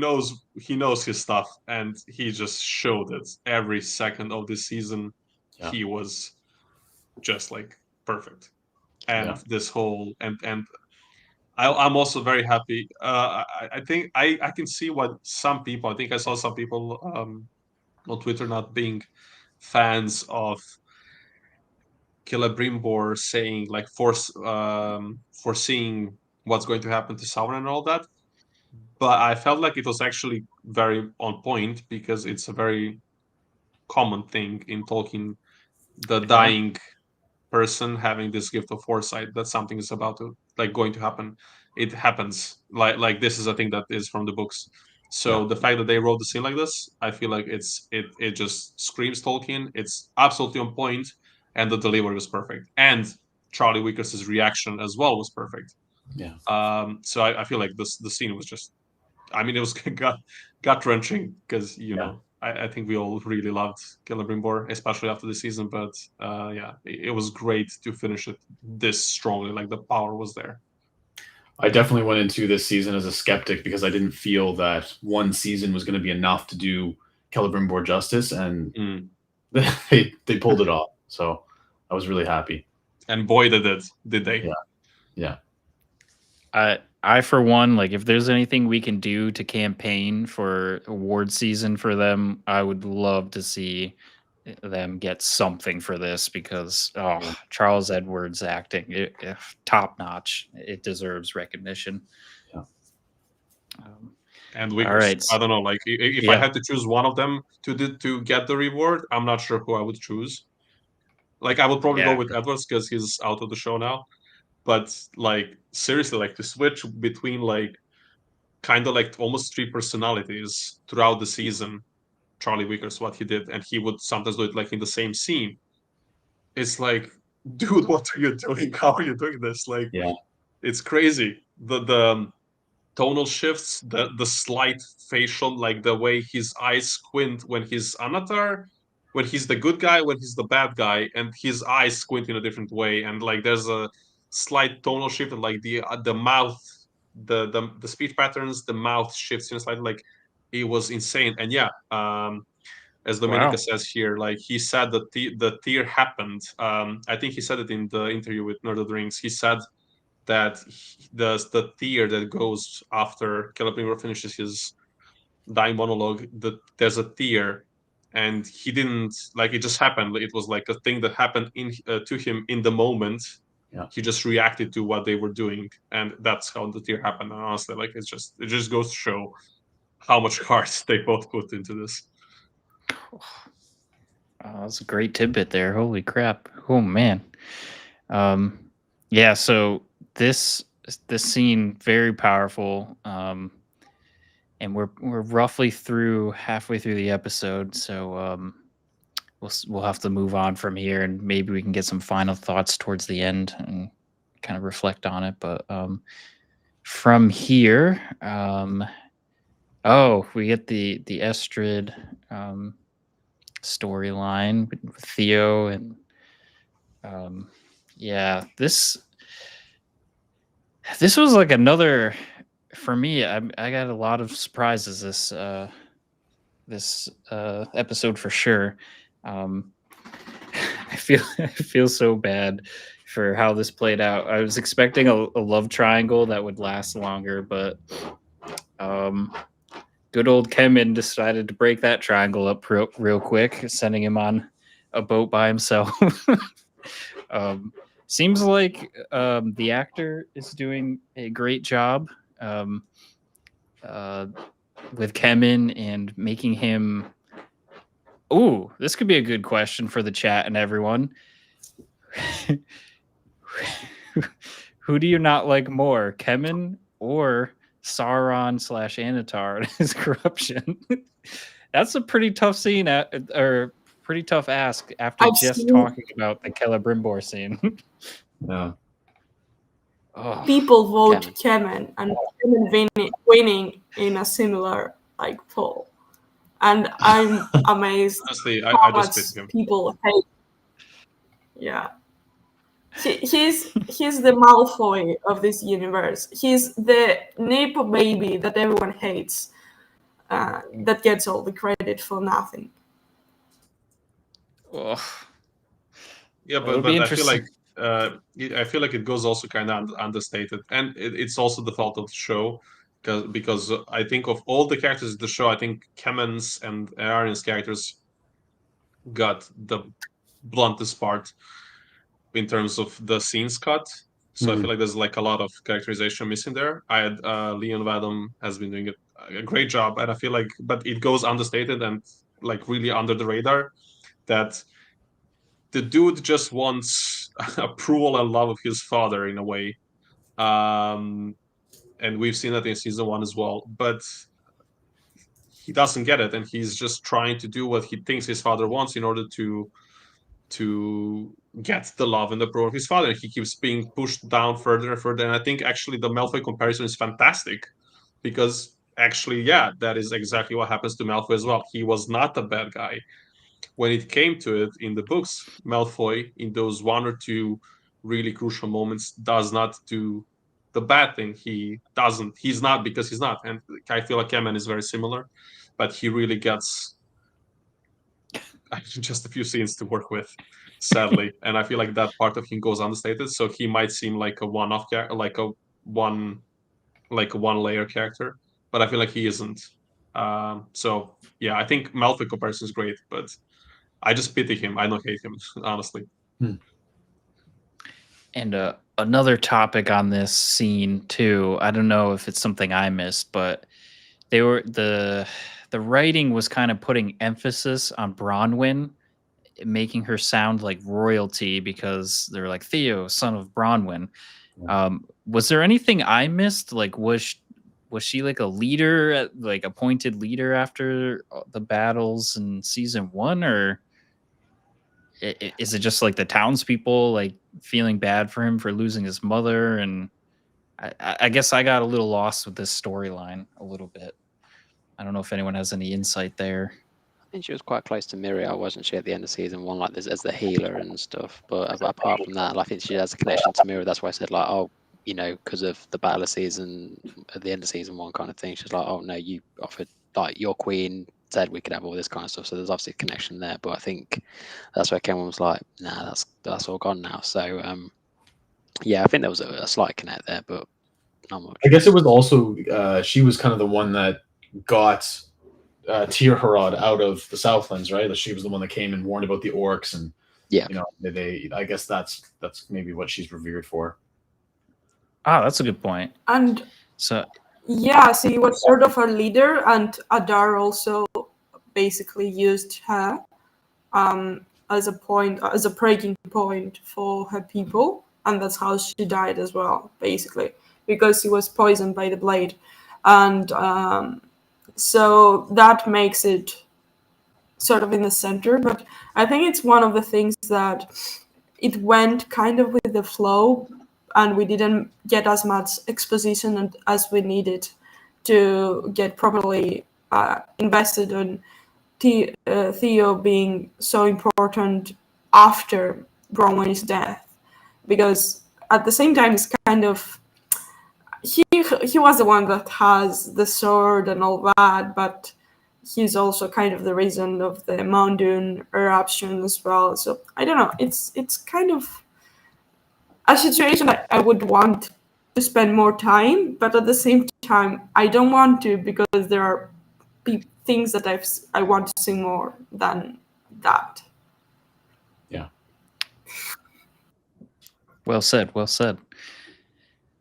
knows his stuff, and he just showed it every second of this season. He was just like perfect, and this whole and I'm also very happy. I think I can see what some people. I think I saw some people on Twitter not being fans of Celebrimbor saying like foreseeing what's going to happen to Sauron and all that. But I felt like it was actually very on point because it's a very common thing in Tolkien, the dying person having this gift of foresight that something is about to going to happen. It happens. Like this is a thing that is from the books. So the fact that they wrote the scene like this, I feel like it just screams Tolkien. It's absolutely on point, and the delivery was perfect. And Charlie Wickers's reaction as well was perfect. Yeah. So I feel like the scene was just, I mean, it was gut wrenching because know I think we all really loved Celebrimbor, especially after the season. But it was great to finish it this strongly. Like the power was there. I definitely went into this season as a skeptic because I didn't feel that one season was going to be enough to do Celebrimbor justice, and they pulled it off. So I was really happy. And boy, did they? Yeah. I for one, like, if there's anything we can do to campaign for award season for them, I would love to see them get something for this because Charles Edwards acting top notch. It deserves recognition. Yeah. And Wickers, right. I don't know. Like if I had to choose one of them to get the reward, I'm not sure who I would choose. Like I would probably go with Edwards because he's out of the show now. But like seriously, like to switch between like kind of like almost three personalities throughout the season, Charlie Wickers, what he did, and he would sometimes do it like in the same scene. It's like, dude, what are you doing? How are you doing this? Like, it's crazy. The tonal shifts, the slight facial, like the way his eyes squint when he's Anatar, when he's the good guy, when he's the bad guy, and his eyes squint in a different way, and like there's a slight tonal shift, and like the mouth, the speech patterns, the mouth shifts in a slight, like it was insane. And as Dominica says here, like he said that the tear happened. I think he said it in the interview with Nerd of the Rings. He said that the tear that goes after Celebrimbor finishes his dying monologue, there's a tear, and he didn't like it just happened. It was like a thing that happened to him in the moment. He just reacted to what they were doing, and that's how the tear happened. And honestly, like it just goes to show how much heart they both put into this. That's a great tidbit there. Holy crap. Oh man. So this scene, very powerful. And we're roughly halfway through the episode, so we'll have to move on from here, and maybe we can get some final thoughts towards the end and kind of reflect on it. But from here, we get the Estrid storyline with Theo, and this was like another, for me, I got a lot of surprises this episode for sure. I feel so bad for how this played out. I was expecting a love triangle that would last longer, but good old Kemen decided to break that triangle up real quick, sending him on a boat by himself. Seems like the actor is doing a great job with Kemen and making him. Ooh, this could be a good question for the chat and everyone. Who do you not like more, Kemen or Sauron / Anatar and his corruption? That's a pretty tough scene, or pretty tough ask after I've just seen talking about the Celebrimbor scene. Yeah. Oh, people vote Kemen. Kemen and Kemen winning in a similar like poll, and I'm amazed Honestly, how I just much pity him. people hate. Yeah, he's the Malfoy of this universe. He's the Nepo baby that everyone hates, that gets all the credit for nothing. ugh. Yeah, It'll but be I feel like interesting. I feel like it goes also kind of understated, and it's also the fault of the show, because I think of all the characters in the show, I think Kemen's and Arian's characters got the bluntest part in terms of the scenes cut. So I feel like there's like a lot of characterization missing there. I had Leon Vadam has been doing a great job, and I feel like, but it goes understated and like really under the radar that the dude just wants approval and love of his father in a way. And we've seen that in season 1 as well, but he doesn't get it, and he's just trying to do what he thinks his father wants in order to get the love and the approval of his father. He keeps being pushed down further and further, and I think actually the Malfoy comparison is fantastic, because actually, yeah, that is exactly what happens to Malfoy as well. He was not a bad guy. When it came to it in the books, Malfoy, in those 1 or 2 really crucial moments, does not do the bad thing. He doesn't. He's not, because he's not. And I feel like Kemen is very similar, but he really gets just a few scenes to work with, sadly. And I feel like that part of him goes understated. So he might seem like a one-off character, like a one-layer character, but I feel like he isn't. So yeah, I think Malfoy comparison is great, but I just pity him. I don't hate him, honestly. And another topic on this scene too. I don't know if it's something I missed, but the writing was kind of putting emphasis on Bronwyn, making her sound like royalty, because they're like Theo, son of Bronwyn. Was there anything I missed? Like, was she like a leader, like appointed leader after the battles in season 1, or is it just like the townspeople like feeling bad for him for losing his mother? And I guess I got a little lost with this storyline a little bit. I don't know if anyone has any insight there. I think she was quite close to Miriel, wasn't she, at the end of season 1, like as the healer and stuff. But apart from that, I think she has a connection to Miriel. That's why I said, like, oh, because of the battle of season at the end of season 1 kind of thing. She's like, oh no, you offered, like, your queen said we could have all this kind of stuff. So there's obviously a connection there. But I think that's where Cameron was like, nah, that's all gone now. So yeah, I think there was a slight connect there, but not much. I guess it was also she was kind of the one that got Tirharad out of the Southlands, right? That she was the one that came and warned about the orcs, and yeah, they. I guess that's maybe what she's revered for. Ah, that's a good point. And so yeah, so he was sort of a leader, and Adar also basically used her as a breaking point for her people, and that's how she died as well, basically, because she was poisoned by the blade, and so that makes it sort of in the center. But I think it's one of the things that it went kind of with the flow, and we didn't get as much exposition as we needed to get properly invested in Theo being so important after Bronwyn's death, because at the same time it's kind of he was the one that has the sword and all that, but he's also kind of the reason of the Mount Doom eruption as well. So I don't know, it's kind of a situation I would want to spend more time, but at the same time, I don't want to, because there are things that I want to see more than that. Yeah. Well said. Well said.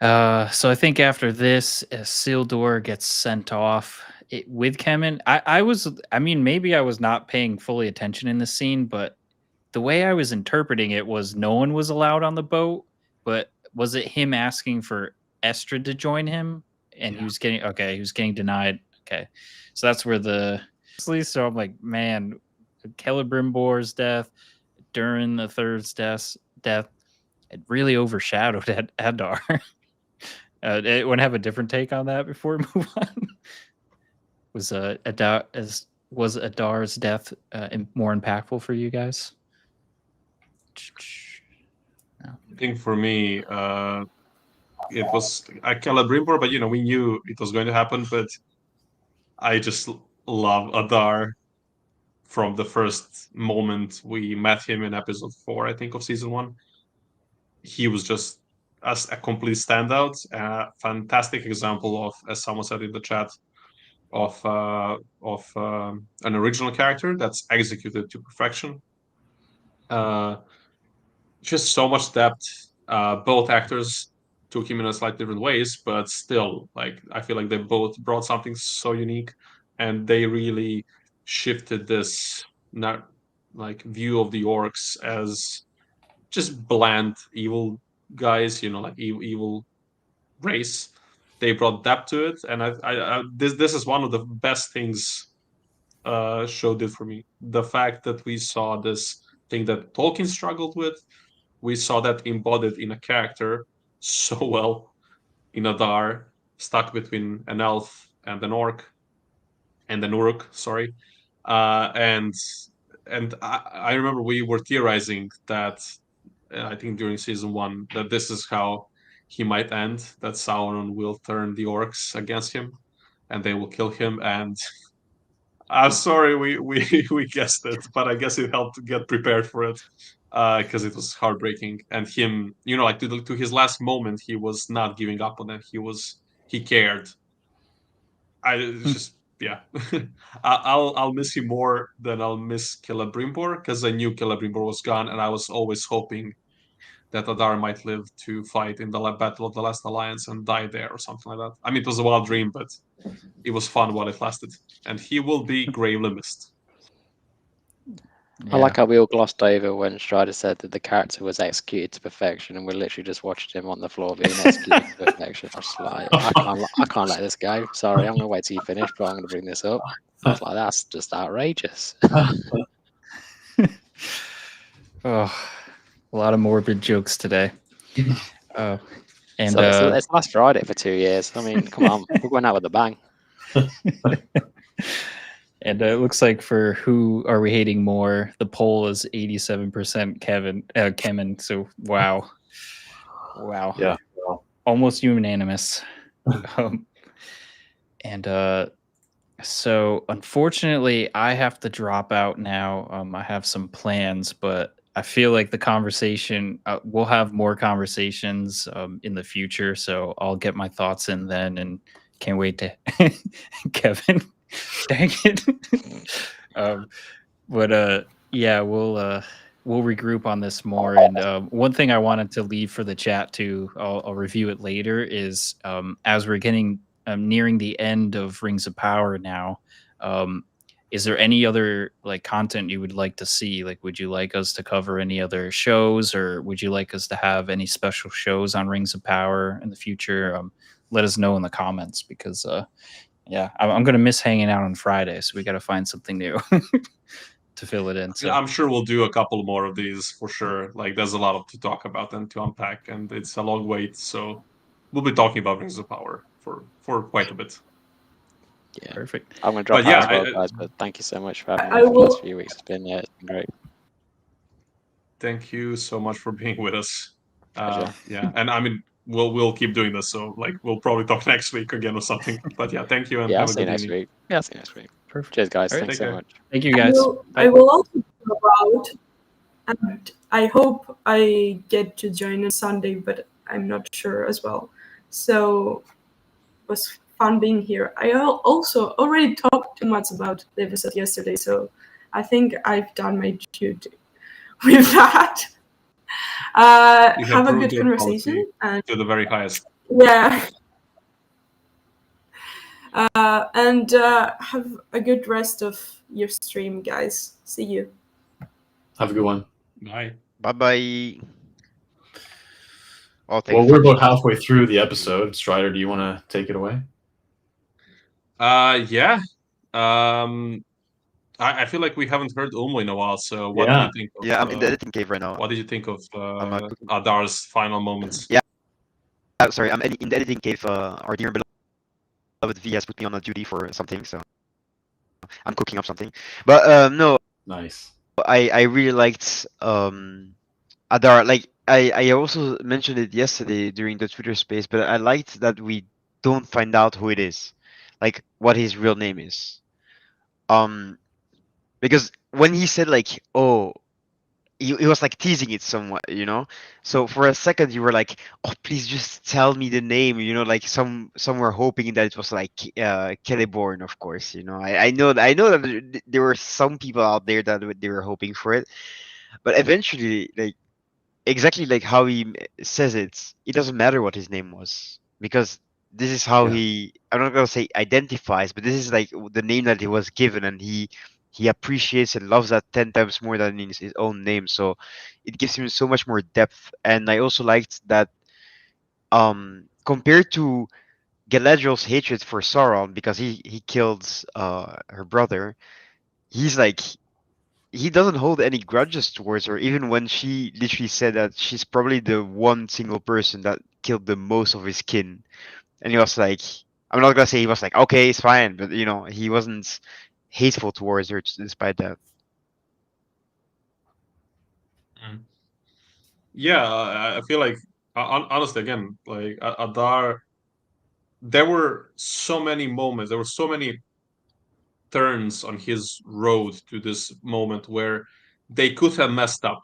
So I think after this, Isildur gets sent off with Kemen. I mean, maybe I was not paying fully attention in this scene, but the way I was interpreting it was no one was allowed on the boat, but was it him asking for Estrad to join him? And he was getting denied. Okay. So that's where so I'm like, man, Celebrimbor's death, Durin the Third's death, it really overshadowed Adar. Anyone have a different take on that before we move on? Was Adar's death more impactful for you guys? I think for me, it was a Celebrimbor, but we knew it was going to happen. But I just love Adar from the first moment we met him in episode 4, I think, of season 1. He was just as a complete standout, a fantastic example of, as someone said in the chat, of an original character that's executed to perfection. Just so much depth. Both actors took him in a slightly different ways, but still, like, I feel like they both brought something so unique, and they really shifted this view of the orcs as just bland evil guys, like evil race. They brought depth to it, and this is one of the best things show did for me. The fact that we saw this thing that Tolkien struggled with, we saw that embodied in a character so well in Adar, stuck between an elf and an orc, and an uruk, sorry. And I remember we were theorizing that, I think during season 1, that this is how he might end, that Sauron will turn the orcs against him and they will kill him. And I'm sorry we guessed it, but I guess it helped to get prepared for it, because it was heartbreaking. And him, like to his last moment, he was not giving up on it. He cared. Yeah. I'll miss him more than I'll miss Celebrimbor, because I knew Celebrimbor was gone, and I was always hoping that Adar might live to fight in the Battle of the Last Alliance and die there or something like that. I mean, it was a wild dream, but it was fun while it lasted, and he will be gravely missed. I like how we all glossed over when Strider said that the character was executed to perfection, and we literally just watched him on the floor being executed to perfection. I was like, I can't let this go. Sorry, I'm going to wait till you finish, but I'm going to bring this up. I was like, that's just outrageous. Oh, a lot of morbid jokes today. And so it's last Friday for 2 years. I mean, come on, we're going out with a bang. And it looks like for who are we hating more, the poll is 87% Kevin. So wow, Yeah, almost unanimous. So unfortunately, I have to drop out now. I have some plans, but I feel like the conversation, we'll have more conversations in the future. So I'll get my thoughts in then, and can't wait to Kevin. Dang it. Yeah, we'll regroup on this more. And one thing I wanted to leave for the chat too, I'll review it later, is as we're getting nearing the end of Rings of Power now, is there any other content you would like to see? Like, would you like us to cover any other shows, or would you like us to have any special shows on Rings of Power in the future? Let us know in the comments, because yeah, I'm going to miss hanging out on Friday, so we got to find something new to fill it in. So I'm sure we'll do a couple more of these for sure. Like, there's a lot to talk about and to unpack, and it's a long wait. So we'll be talking about Rings of Power for quite a bit. Yeah, perfect. I'm going to drop out as well, guys. But thank you so much for having me for the last few weeks. It's been great. Thank you so much for being with us. Pleasure. Yeah, and I mean, we'll keep doing this. So we'll probably talk next week again or something. But yeah, thank you, and yeah, have I'll a see you good next evening. week. Yeah, I'll see you next week. Perfect. Cheers, guys. All right, Thanks so much. Thank you, guys. I will also talk about, and I hope I get to join on Sunday, but I'm not sure as well. So it was fun being here. I also already talked too much about the episode yesterday, so I think I've done my duty with that. Have a good conversation. And to the very highest. yeah. And have a good rest of your stream, guys. See you. have a good one. Bye. Bye. Oh, thank Well, you we're for about halfway through the episode. Strider, do you want to take it away? Yeah. I feel like we haven't heard Ulmo in a while. So what did you think of? Yeah, I'm in the editing cave right now. What did you think of cooking. Adar's final moments? Yeah. Sorry, I'm in the editing cave. Our dear and beloved V has put me on a duty for something, so I'm cooking up something. But no, Nice. I really liked Adar. Like I also mentioned it yesterday during the Twitter space, but I liked that we don't find out who it is, like what his real name is. Because when he said like, oh, he was like teasing it somewhat, you know. So for a second you were like, oh, please just tell me the name, you know, like some were hoping that it was like Celebrimbor, of course, you know. I know that there were some people out there that they were hoping for it, but eventually, like exactly like how he says it doesn't matter what his name was, because this is how Yeah. I'm not gonna say identifies, but this is like the name that he was given, and he appreciates and loves that 10 times more than his own name. So it gives him so much more depth. And I also liked that compared to Galadriel's hatred for Sauron, because he killed her brother, he's like, he doesn't hold any grudges towards her, even when she literally said that she's probably the one single person that killed the most of his kin. And he was like, I'm not gonna say he was like, okay, it's fine, but you know, he wasn't hateful towards her despite that. Yeah, I feel like honestly, again, like Adar, there were so many moments, there were so many turns on his road to this moment where they could have messed up.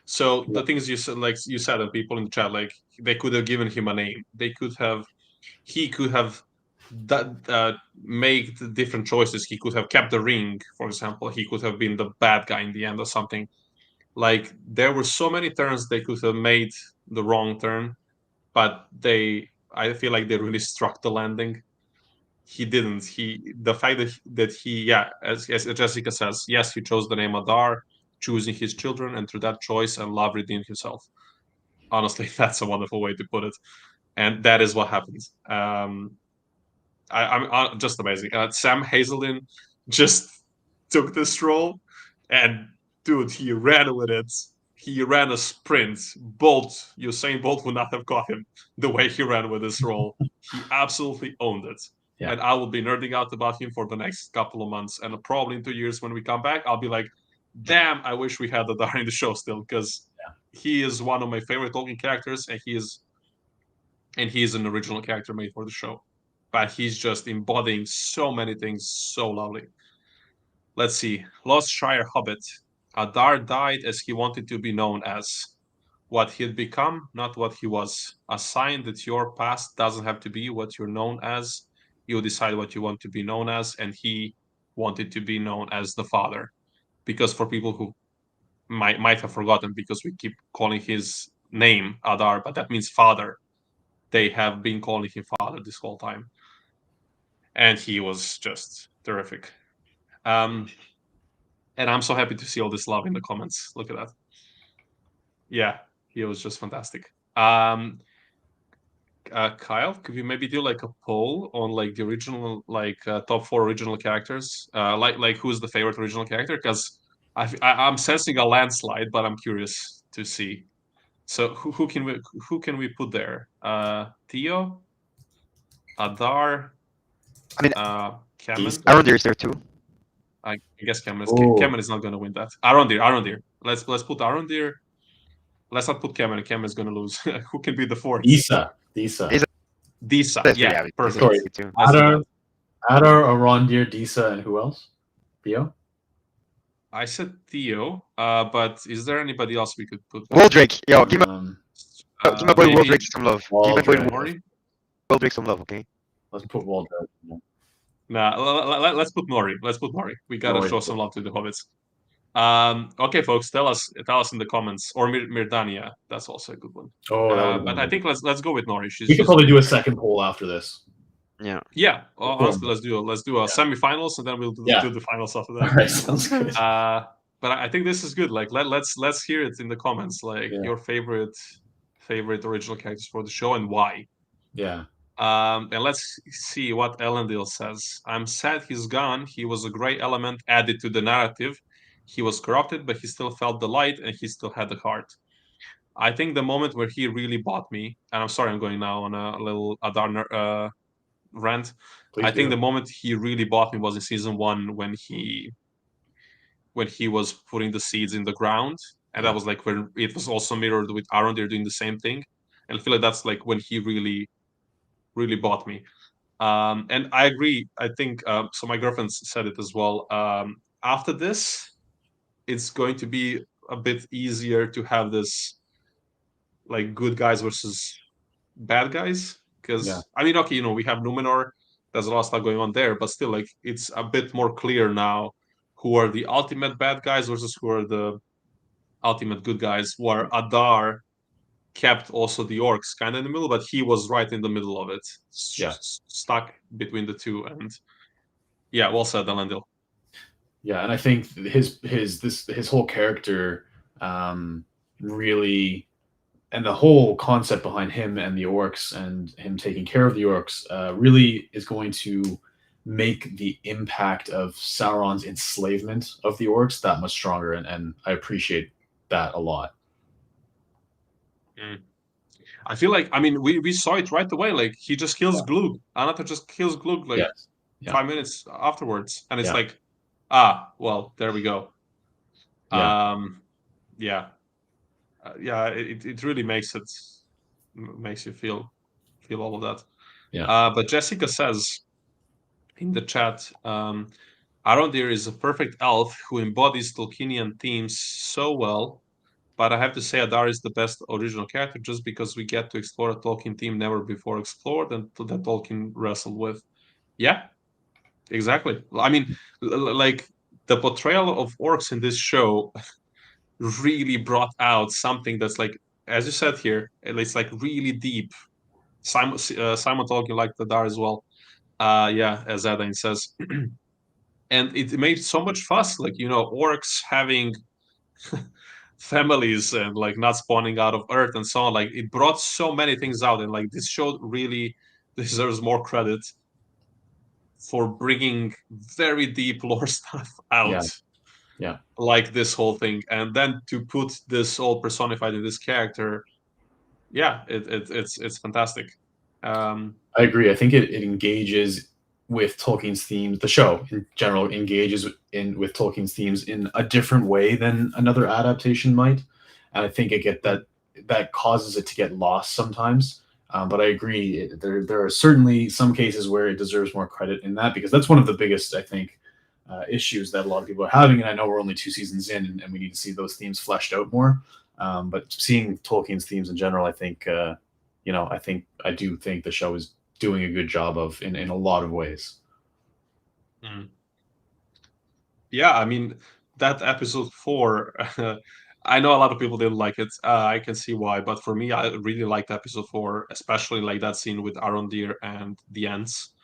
So the things you said, like you said, and people in the chat, like they could have given him a name. He could have made different choices. He could have kept the ring, for example. He could have been the bad guy in the end or something. Like there were so many turns they could have made the wrong turn, but I feel like they really struck the landing. He didn't. The fact that he, yeah, as Jessica says, yes, he chose the name Adar, choosing his children, and through that choice and love redeemed himself. Honestly, that's a wonderful way to put it, and that is what happens. I'm just amazing. Sam Hazeldine just took this role, and dude, he ran with it. He ran a sprint. Usain Bolt would not have caught him the way he ran with this role. He absolutely owned it. Yeah. And I will be nerding out about him for the next couple of months. And probably in 2 years when we come back, I'll be like, damn, I wish we had Adar in the show still, because he is one of my favorite Tolkien characters, and he is an original character made for the show. But he's just embodying so many things so lovely. Let's see. Lost Shire Hobbit. Adar died as he wanted to be known as. What he'd become, not what he was. A sign that your past doesn't have to be what you're known as. You decide what you want to be known as, and he wanted to be known as the father. Because for people who might have forgotten, because we keep calling his name Adar, but that means father. They have been calling him father this whole time. And he was just terrific. And I'm so happy to see all this love in the comments. Look at that. Yeah, he was just fantastic. Kyle, could you maybe do like a poll on like the original, like top 4 original characters? Like who's the favorite original character? Because I'm sensing a landslide, but I'm curious to see. So who can we put there? Theo, Adar. I mean, Cameron. Arondir is there too. I guess Cameron is not going to win that. Arondir. Let's put Arondir. Let's not put Cameron. Cameron's going to lose. Who can be the 4th? Disa. Yeah, perfect. Sorry. Adar, Arondir, Disa, and who else? Theo? I said Theo, but is there anybody else we could put? Waldrick. Yo, give my boy Waldrick some love. Give my boy Waldrick some love, okay? Let's put Waldrick. Nah, let's put Nori. We gotta show some love to the hobbits. Okay, folks, tell us in the comments, or Mirdania. That's also a good one. But I think let's go with Nori. We could probably do a second poll after this. Yeah. Honestly, let's do a semifinals, and then we'll do the finals after that. All right, sounds good. but I think this is good. Like let's hear it in the comments. Like Yeah. your favorite original characters for the show and why. Yeah. And let's see what Elendil says. I'm sad he's gone. He was a great element added to the narrative. He was corrupted, but he still felt the light and he still had the heart. I think the moment where he really bought me, and I'm sorry, I'm going now on a little Adar rant. Please I think do. the moment he really bought me was in season 1 when he was putting the seeds in the ground, and that was like when it was also mirrored with Aaron. They're doing the same thing, and I feel like that's like when he really bought me. And I agree. I think so. My girlfriend said it as well. After this, it's going to be a bit easier to have this like good guys versus bad guys. Because I mean, okay, we have Numenor. There's a lot of stuff going on there, but still, like it's a bit more clear now who are the ultimate bad guys versus who are the ultimate good guys. Where Adar kept also the orcs kind of in the middle, but he was right in the middle of it, stuck between the two. And yeah, well said, Elendil. Yeah, and I think his whole character really, and the whole concept behind him and the orcs and him taking care of the orcs really is going to make the impact of Sauron's enslavement of the orcs that much stronger, and I appreciate that a lot. I feel like, I mean, we saw it right away. Like he just kills Glug. Anatar just kills Glug like 5 minutes afterwards, and it's like, well, there we go. It really makes you feel all of that. But Jessica says in the chat, Arondir is a perfect elf who embodies Tolkienian themes so well. But I have to say, Adar is the best original character just because we get to explore a Tolkien theme never before explored and that Tolkien wrestled with. Yeah, exactly. I mean, like the portrayal of orcs in this show really brought out something that's like, as you said here, it's like really deep. Simon Tolkien liked Adar as well. As Adain says. And it made so much fuss, like, orcs having families and like not spawning out of earth and so on. Like it brought so many things out, and like this show really deserves more credit for bringing very deep lore stuff out. Like this whole thing, and then to put this all personified in this character, it's fantastic. I agree. I think it engages with Tolkien's themes. The show in general engages with Tolkien's themes in a different way than another adaptation might, and I think that causes it to get lost sometimes. But I agree. There are certainly some cases where it deserves more credit in that, because that's one of the biggest, I think, issues that a lot of people are having. And I know we're only 2 seasons in, and we need to see those themes fleshed out more. But seeing Tolkien's themes in general, I think, I do think the show is doing a good job of in a lot of ways. Yeah, I mean, that episode 4, I know a lot of people didn't like it. I can see why, but for me, I really liked episode 4, especially like that scene with Arondir and the Ents.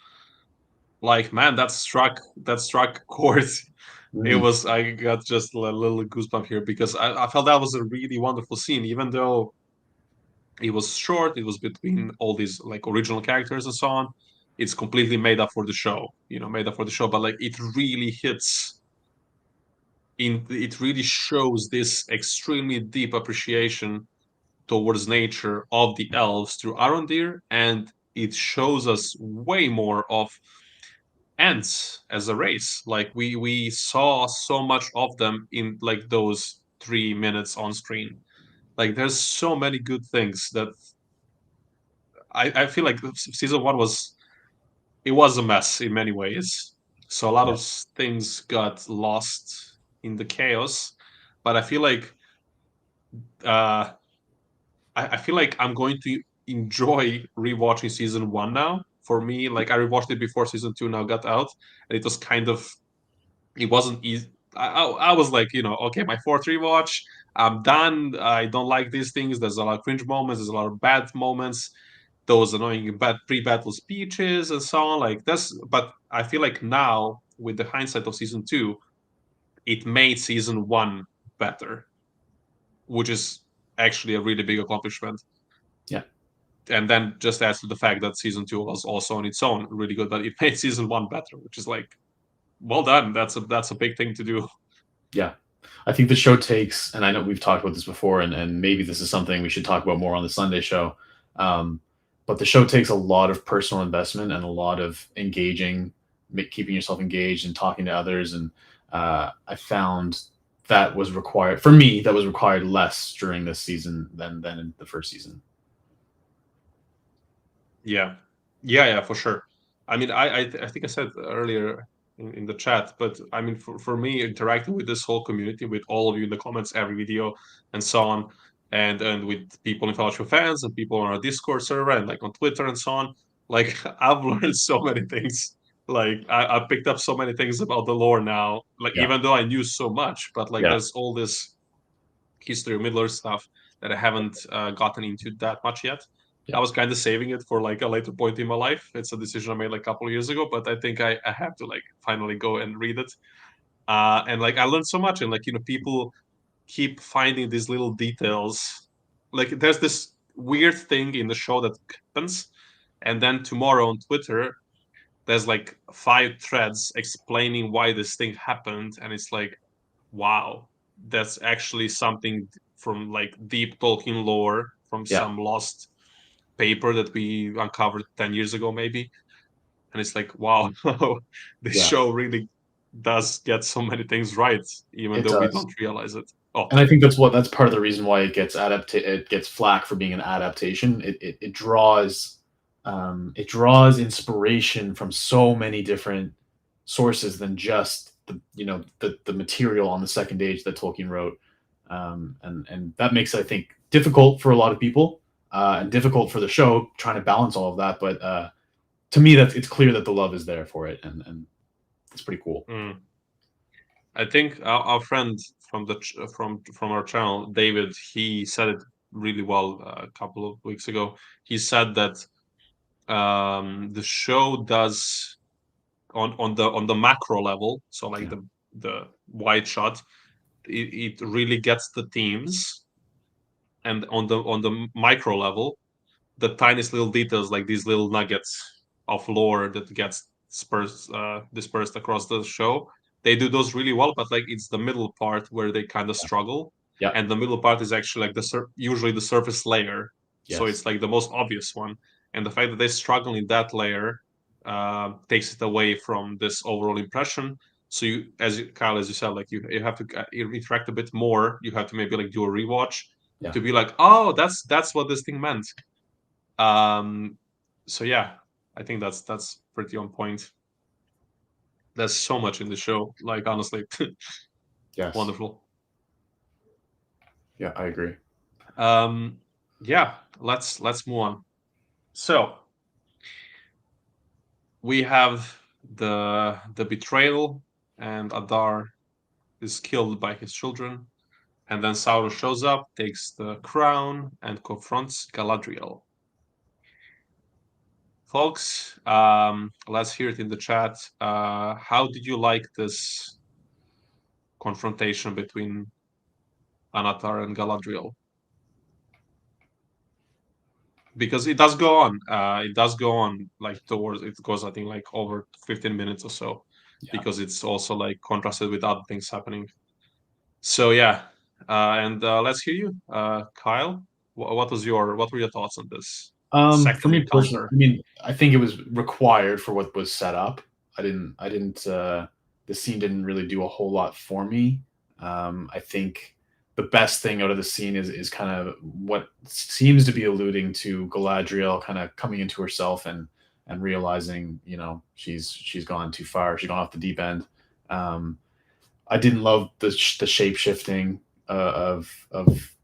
Like, man, that struck chords. I got just a little goosebump here because I felt that was a really wonderful scene, even though it was short. It was between all these like original characters and so on. It's completely made up for the show, but like it really hits. It really shows this extremely deep appreciation towards nature of the elves through Arondir, and it shows us way more of ants as a race. Like we saw so much of them in like those 3 minutes on screen. Like there's so many good things that I feel like season 1 was a mess in many ways. So a lot of things got lost in the chaos, but I feel like I feel like I'm going to enjoy rewatching season 1 now. For me, like I rewatched it before season 2 now got out, and it was it wasn't easy. I was like, okay, my 4th rewatch, I'm done. I don't like these things. There's a lot of cringe moments. There's a lot of bad moments. Those annoying bad pre-battle speeches and so on. Like this, but I feel like now with the hindsight of season 2, it made season 1 better, which is actually a really big accomplishment. Yeah. And then just adds to the fact that season 2 was also on its own really good, but it made season 1 better, which is like, well done. That's a big thing to do. Yeah. I think the show takes, and I know we've talked about this before, and maybe this is something we should talk about more on the Sunday show. But the show takes a lot of personal investment and a lot of engaging, keeping yourself engaged and talking to others. And I found that was required for me. That was required less during this season than in the first season. Yeah, for sure. I mean, I think I said earlier in the chat, but I mean, for me, interacting with this whole community, with all of you in the comments, every video, and so on, and with people in Fellowship fans and people on our Discord server and like on Twitter and so on, like I've learned so many things. Like I picked up so many things about the lore now. Like even though I knew so much, but like there's all this history of Middle Earth stuff that I haven't gotten into that much yet. I was kind of saving it for like a later point in my life. It's a decision I made like a couple of years ago, but I think I have to like finally go and read it. And like I learned so much, and like people keep finding these little details. Like there's this weird thing in the show that happens, and then tomorrow on Twitter there's like 5 threads explaining why this thing happened, and it's like, wow, that's actually something from like deep Tolkien lore from some lost paper that we uncovered 10 years ago maybe. And it's like, wow, this show really does get so many things right, even though we don't realize it. And I think that's part of the reason why it gets flack for being an adaptation. It draws inspiration from so many different sources than just the material on the second age that Tolkien wrote, and that makes it, I think, difficult for a lot of people, and difficult for the show trying to balance all of that. But to me, it's clear that the love is there for it, and it's pretty cool. I think our friend from our channel, David, he said it really well a couple of weeks ago. He said that the show does on the macro level, so like the wide shot, it really gets the themes, and on the micro level, the tiniest little details, like these little nuggets of lore that gets dispersed across the show, they do those really well. But like it's the middle part where they kind of struggle, and the middle part is actually like usually the surface layer. So it's like the most obvious one, and the fact that they struggle in that layer takes it away from this overall impression. So Kyle, as you said, like you have to interact a bit more. You have to maybe like do a rewatch to be like, oh, that's what this thing meant. So yeah, I think that's pretty on point. There's so much in the show, like honestly. Wonderful. Yeah, I agree. Yeah, let's move on. So we have the betrayal, and Adar is killed by his children, and then Sauron shows up, takes the crown, and confronts Galadriel. Folks, let's hear it in the chat. How did you like this confrontation between Anatar and Galadriel? Because it does go on. It does go on like towards, it goes, I think, like over 15 minutes or so, because it's also like contrasted with other things happening. So yeah, and let's hear you, Kyle. What were your thoughts on this? For me personally, I mean, I think it was required for what was set up. The scene didn't really do a whole lot for me. I think the best thing out of the scene is kind of what seems to be alluding to Galadriel kind of coming into herself and realizing, she's gone too far. She's gone off the deep end. I didn't love the shape shifting of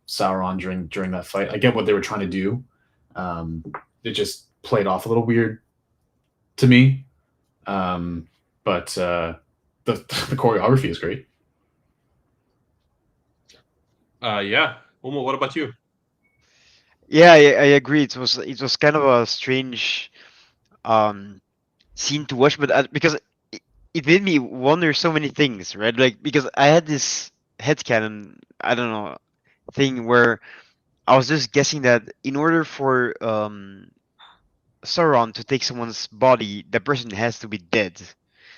Sauron during that fight. I get what they were trying to do. It just played off a little weird to me. But the choreography is great. Yeah. Umo, what about you? Yeah, I agree. It was kind of a strange scene to watch, but because it made me wonder so many things, right? Like because I had this headcanon, I don't know, thing where I was just guessing that in order for Sauron to take someone's body, the person has to be dead.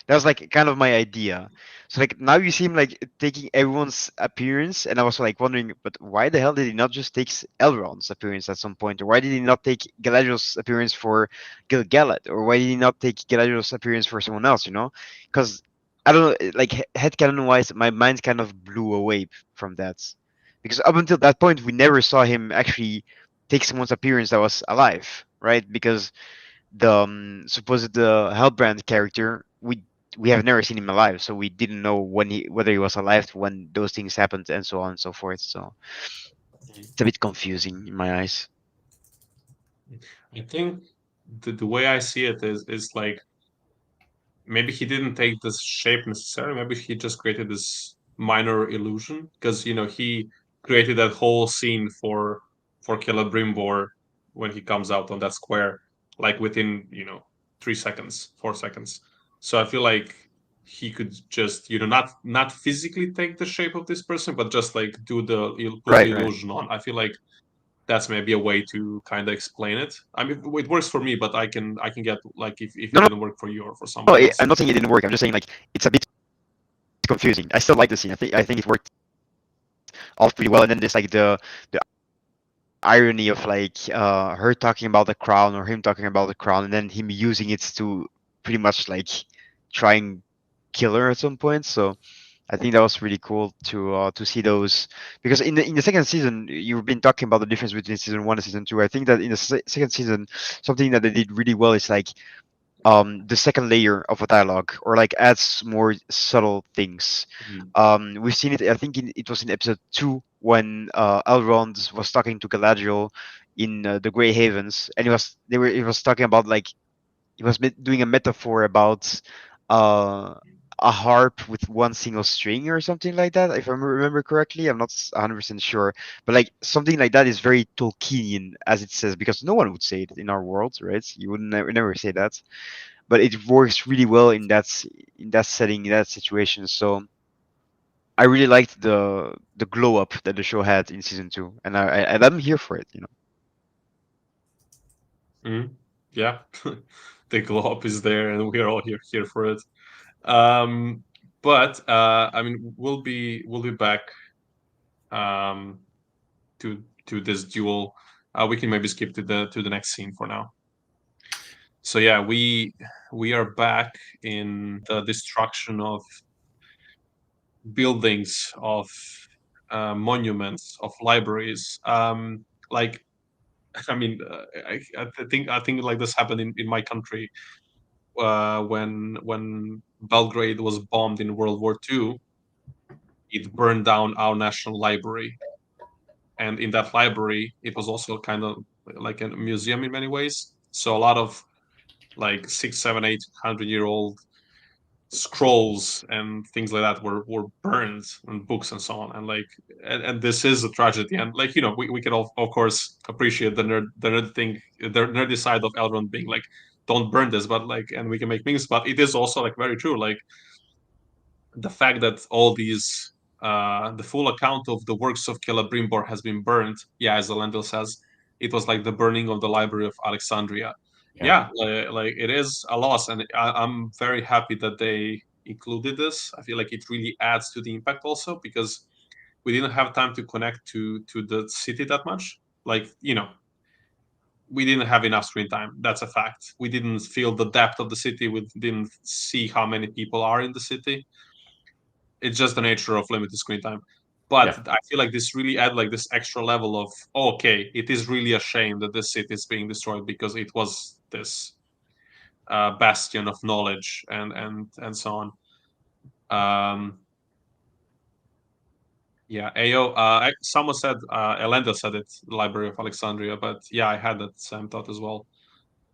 That was like kind of my idea. So like now you see him like taking everyone's appearance, and I was like wondering, but why the hell did he not just take Elrond's appearance at some point, or why did he not take Galadriel's appearance for Gil-galad, or why did he not take Galadriel's appearance for someone else? You know, because I don't know, like headcanon wise, my mind kind of blew away from that, because up until that point we never saw him actually take someone's appearance that was alive, right? Because the supposed Hellbrand character, we have never seen him alive, so we didn't know whether he was alive when those things happened and so on and so forth. So it's a bit confusing in my eyes. I think the way I see it is like maybe he didn't take this shape necessarily. Maybe he just created this minor illusion because he created that whole scene for Celebrimbor when he comes out on that square, like within 3 seconds, 4 seconds. So I feel like he could just not physically take the shape of this person, but just like put the Right. illusion on. I feel like that's maybe a way to kind of explain it. I mean, it works for me, but I can get like if it No, didn't work for you or for no, somebody else. I'm not saying it didn't work. I'm just saying like it's a bit confusing. I still like the scene. I think it worked off pretty well. And then there's like the irony of like her talking about the crown or him talking about the crown, and then him using it to pretty much like try and kill her at some point. So I think that was really cool to see those, because in the second season you've been talking about the difference between season 1 and season 2. I think that in the second season something that they did really well is like the second layer of a dialogue, or like adds more subtle things. We've seen it. I think it was in episode 2 when Elrond was talking to Galadriel in the Grey Havens, and he was talking about like he was doing a metaphor about uh, a harp with one single string or something like that. If I remember correctly, I'm not 100% sure, but like something like that is very Tolkienian, as it says, because no one would say it in our world, right? You would never say that, but it works really well in that setting, in that situation. So I really liked the glow up that the show had in season 2, and I'm here for it. Yeah, the glow up is there, and we're all here for it. But I mean, we'll be back to this duel. We can maybe skip to the next scene for now. So yeah, we are back in the destruction of buildings, of monuments, of libraries. Like I mean, I think like this happened in my country when Belgrade was bombed in World War II. It burned down our national library, and in that library, it was also kind of like a museum in many ways. So a lot of like 6, 7, 800-year-old scrolls and things like that were burned, and books and so on, and like and this is a tragedy, and like we can all, of course, appreciate the nerd thing, the nerdy side of Elrond being like, don't burn this, but like, and we can make things, but it is also like very true, like the fact that all these the full account of the works of Celebrimbor has been burned. Yeah, as Elendil says, it was like the burning of the Library of Alexandria. Yeah, like it is a loss, and I'm very happy that they included this. I feel like it really adds to the impact also, because we didn't have time to connect to the city that much. Like we didn't have enough screen time. That's a fact. We didn't feel the depth of the city. We didn't see how many people are in the city. It's just the nature of limited screen time. But I feel like this really add like this extra level of, okay, it is really a shame that this city is being destroyed, because it was this bastion of knowledge and so on. Yeah, Ao. Someone said Elenda said it, Library of Alexandria, but yeah, I had that same thought as well.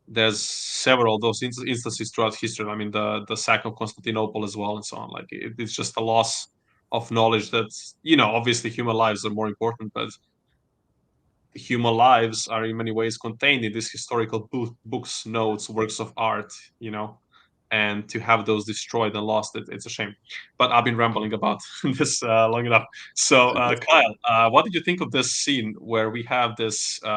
There's several of those instances throughout history. I mean, the sack of Constantinople as well, and so on. Like it's just a loss of knowledge that obviously human lives are more important, but human lives are in many ways contained in these historical books, notes, works of art. and to have those destroyed and lost, it's a shame. But I've been rambling about this long enough. So, Kyle, what did you think of this scene where we have this? We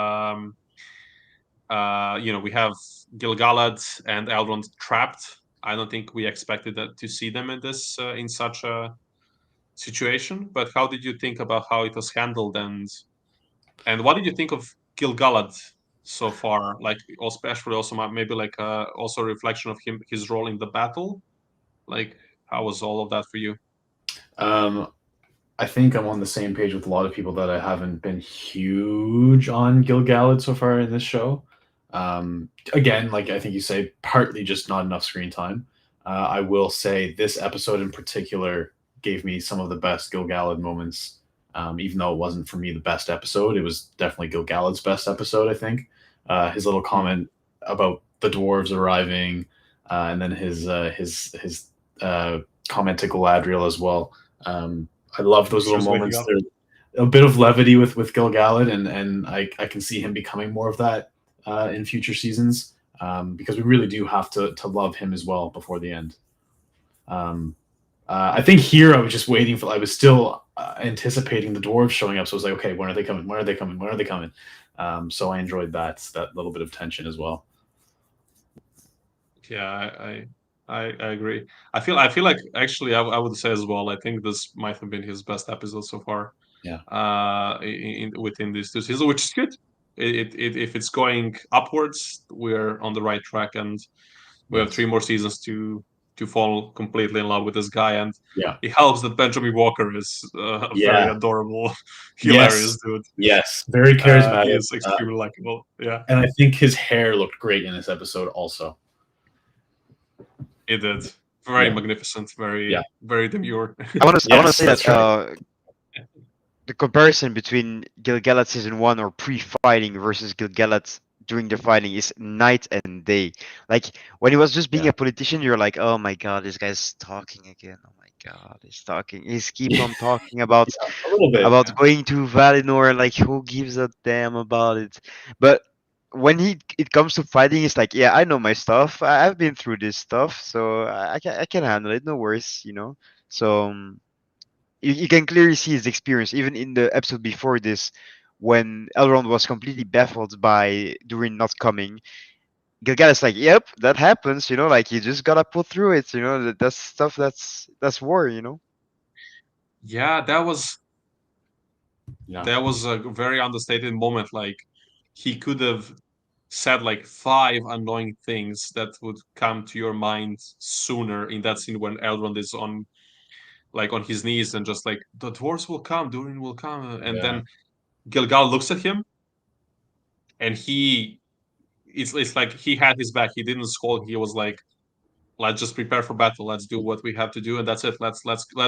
have Gil-galad and Elrond trapped. I don't think we expected to see them in this in such a situation. But how did you think about how it was handled, and what did you think of Gil-galad so far? Like, especially also maybe like also a reflection of his role in the battle. Like, how was all of that for you? I think I'm on the same page with a lot of people that I haven't been huge on Gil-galad so far in this show. Again, like I think you say, partly just not enough screen time. I will say this episode in particular gave me some of the best Gil-galad moments. Even though it wasn't for me the best episode, it was definitely Gil-galad's best episode, I think. His little comment about the dwarves arriving, and then his comment to Galadriel as well. I love those little moments. There's a bit of levity with Gil-galad, and I can see him becoming more of that in future seasons, because we really do have to love him as well before the end. I think here I was just waiting I was still anticipating the dwarves showing up. So I was like, okay, when are they coming? When are they coming? When are they coming? So I enjoyed that little bit of tension as well. Yeah, I agree. I feel like actually I would say as well. I think this might have been his best episode so far. Yeah. Within these 2 seasons, which is good. If it's going upwards, we're on the right track, and we have 3 more seasons to fall completely in love with this guy. And it helps that Benjamin Walker is a very adorable, hilarious dude. Yes, very charismatic. He is extremely likable. Yeah, and I think his hair looked great in this episode also. It did. Very magnificent. Very demure. I want to say that the comparison between Gil-galad season 1 or pre-fighting versus Gil-galad during the fighting is night and day. Like when he was just being a politician, you're like, oh my god, this guy's talking again. Oh my god, he's talking. He's keep on talking about going to Valinor. Like who gives a damn about it? But when it comes to fighting, it's like, yeah, I know my stuff. I've been through this stuff, so I can handle it. No worries, So you can clearly see his experience even in the episode before this, when Elrond was completely baffled by Durin not coming. Gil-galad's like, yep, that happens. Like you just gotta pull through it. That's stuff. That's war. Yeah, that was a very understated moment. Like he could have said like 5 annoying things that would come to your mind sooner in that scene when Elrond is on his knees and just like, the dwarves will come, Durin will come, and then Gil-galad looks at him, and it's like he had his back. He didn't scold. He was like, let's just prepare for battle. Let's do what we have to do, and that's it. Let's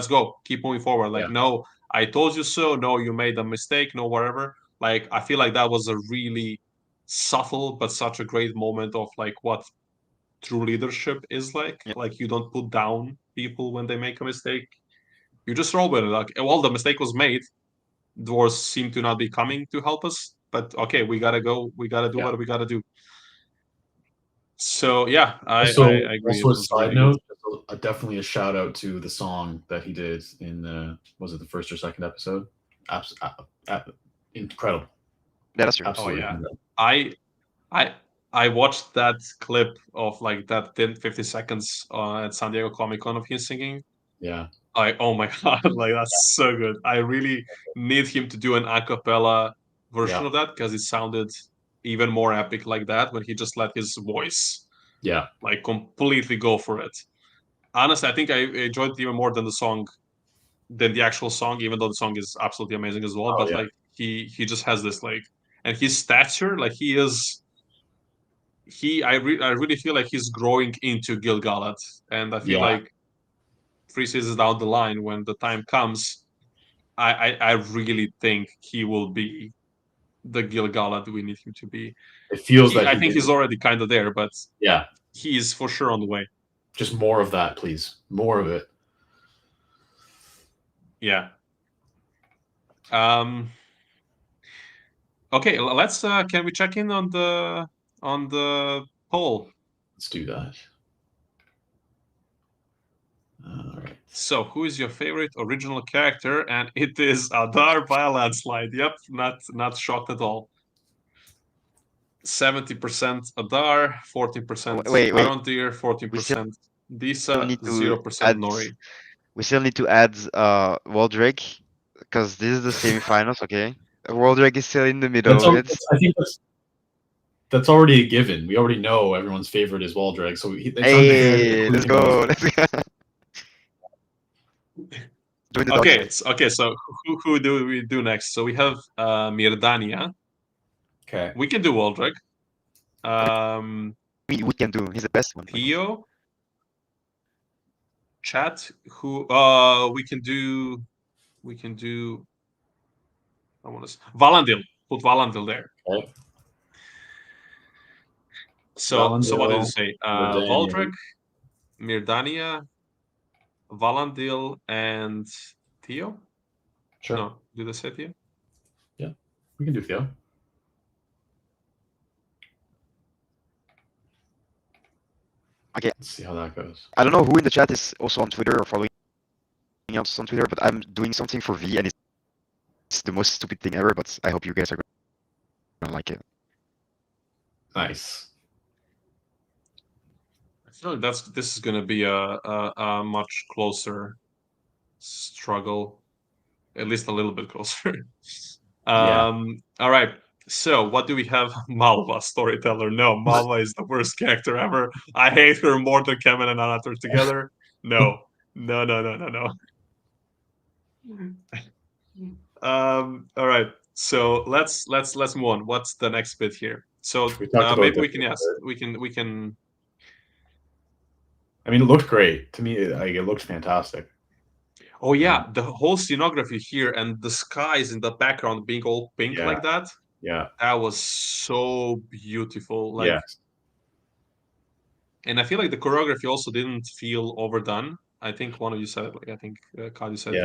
go. Keep moving forward. Like, no, I told you so. No, you made a mistake. No, whatever. Like, I feel like that was a really subtle but such a great moment of like what true leadership is like. Like, you don't put down people when they make a mistake. You just roll with it. Like, well, the mistake was made. Dwarves seem to not be coming to help us, but okay, we gotta go. We gotta do what we gotta do. So yeah, I agree. Also, a side note, definitely a shout out to the song that he did in was it the first or second episode? Incredible. That's true. Absolutely. Oh yeah. I watched that clip of like that 50 seconds at San Diego Comic-Con of him singing. Yeah. Oh my god, like that's so good. I really need him to do an a cappella version of that, because it sounded even more epic like that when he just let his voice like completely go for it. Honestly, I think I enjoyed it even more than the actual song, even though the song is absolutely amazing as well. Like he just has this like, and his stature, like I really feel like he's growing into Gil-galad, and I feel like 3 seasons down the line, when the time comes, I really think he will be the Gil-galad we need him to be. It feels like I think he's already kind of there, but he is for sure on the way. Just more of that, please. More of it. Yeah. Okay, let's can we check in on the poll? Let's do that. All right. So, who is your favorite original character? And it is Adar by a landslide. Yep, not shocked at all. 70% Adar, 14% Wait. Arondir, We still 14% Disa, need to 0% add. Nori. We still need to add Waldreg, because this is the semifinals. Okay, Waldreg is still in the middle. I think that's already a given. We already know everyone's favorite is Waldreg, so it's unfair. Hey, let's go. Let's go. Join the dots. Okay. So who do we do next? So we have Mirdania. Okay. We can do Waldreg. We can do. He's the best one. Theo. Chat. Who? We can do. I want to. Valandil. Put Valandil there. Okay. So what did you Valandil, say? Mirdania. Waldreg, Mirdania, Valandil, and Theo. Sure. No, did I say Theo? Yeah, we can do Theo. Okay. Let's see how that goes. I don't know who in the chat is also on Twitter or following us on Twitter, but I'm doing something for V, and it's the most stupid thing ever. But I hope you guys are gonna like it. Nice. I feel like this is going to be a much closer struggle, at least a little bit closer. All right. So what do we have? Malva, storyteller. No, Malva is the worst character ever. I hate her more than Kemen and Anator together. No. All right. So let's move on. What's the next bit here? So maybe we can we can. I mean, it looked great to me. Like, it looked fantastic. Oh yeah, the whole scenography here and the skies in the background being all pink like that. Yeah, that was so beautiful. Like, yes. And I feel like the choreography also didn't feel overdone. I think one of you said it. Like I think Kadi said,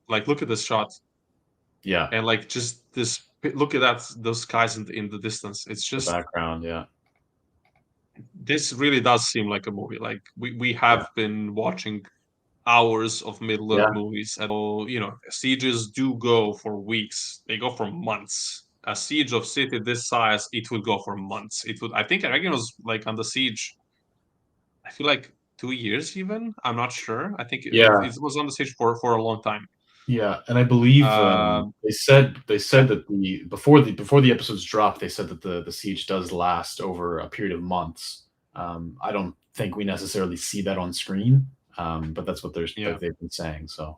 like look at this shot. Yeah. And like just this, look at that, those skies in the distance. It's just the background. Yeah. This really does seem like a movie. Like we have been watching hours of Middle-earth movies. And, sieges do go for weeks. They go for months. A siege of city this size, it would go for months. I think Aragon was like on the siege, I feel like 2 years even. I'm not sure. I think it was on the siege for a long time. Yeah, and I believe they said that before the episodes dropped, they said that the siege does last over a period of months. I don't think we necessarily see that on screen, but that's what they've been saying. So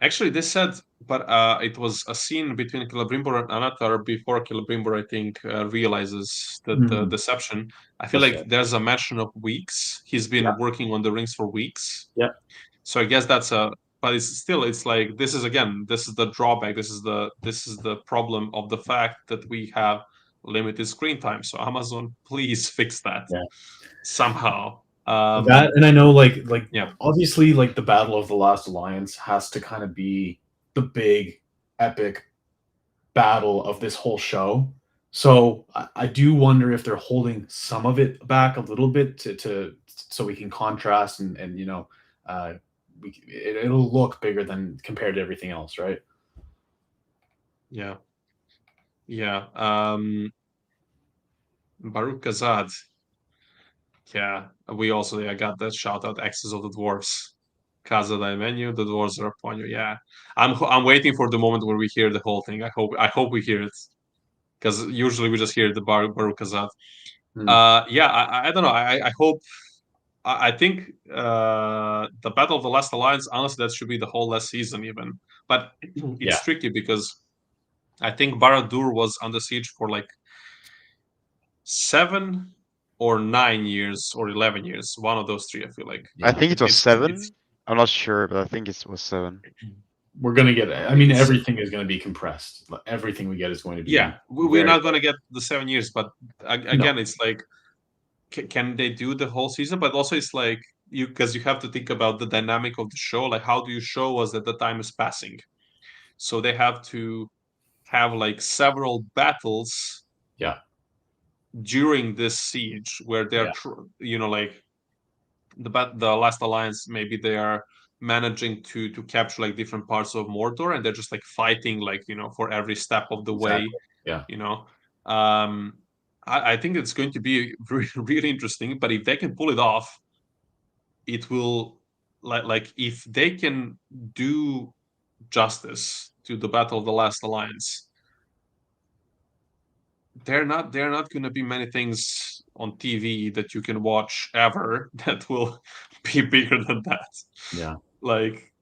actually, this said, but it was a scene between Celebrimbor and Anatar before Celebrimbor, I think, realizes the deception. I feel like there's a mention of weeks. He's been working on the rings for weeks. Yeah. So I guess but it's like this is the drawback. This is the problem of the fact that we have limited screen time. So Amazon, please fix that somehow. That, and I know obviously like the Battle of the Last Alliance has to kind of be the big epic battle of this whole show. So I do wonder if they're holding some of it back a little bit to so we can contrast and it'll look bigger than compared to everything else, right? Yeah. Baruch Kazad. Yeah, we also got that shout out. Axis of the Dwarfs, Kazad menu. The dwarves are upon you. Yeah, I'm waiting for the moment where we hear the whole thing. I hope we hear it, because usually we just hear the Baruch Kazad. I don't know. I hope. I think the Battle of the Last Alliance, honestly, that should be the whole last season even. But it's tricky because I think Barad-dûr was under siege for like 7 or 9 years or 11 years. One of those three, I feel like. I think it was 7. I'm not sure, but I think it was 7. We're going to get it. I mean, everything is going to be compressed. Everything we get is going to be. Yeah, we're not going to get the 7 years. But again, it's like, can they do the whole season? But also it's like, because you have to think about the dynamic of the show. Like, how do you show us that the time is passing? So they have to have like several battles during this siege where they're like the Last Alliance, maybe they are managing to capture like different parts of Mordor, and they're just like fighting like for every step of the way. Yeah. I think it's going to be really, really interesting. But if they can pull it off, it will like if they can do justice to the Battle of the Last Alliance, there are not going to be many things on TV that you can watch ever that will be bigger than that. Yeah. Like,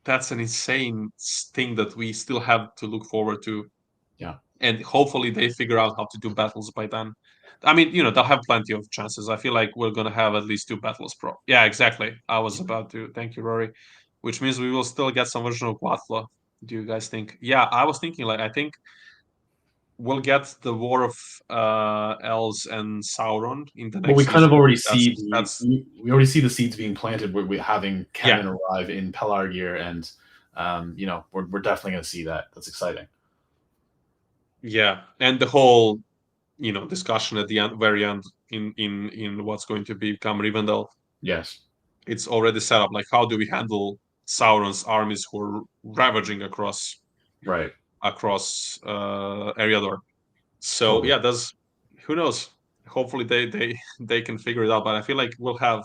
that's an insane thing that we still have to look forward to. Yeah. And hopefully they figure out how to do battles by then. I mean, they'll have plenty of chances. I feel like we're going to have at least 2 battles pro. Yeah, exactly. I was about to. Thank you, Rory. Which means we will still get some version of Guathla. Do you guys think? Yeah, I was thinking, like, I think we'll get the War of Elves and Sauron in the next. Well, we kind of already season. we already see the seeds being planted. We're having Kennen arrive in Pelargir, and we're definitely going to see that. That's exciting. Yeah, and the whole discussion at the very end in what's going to become Rivendell. Yes, it's already set up. Like, how do we handle Sauron's armies who are ravaging across Eriador? So totally. Yeah, who knows? Hopefully they can figure it out. But I feel like we'll have,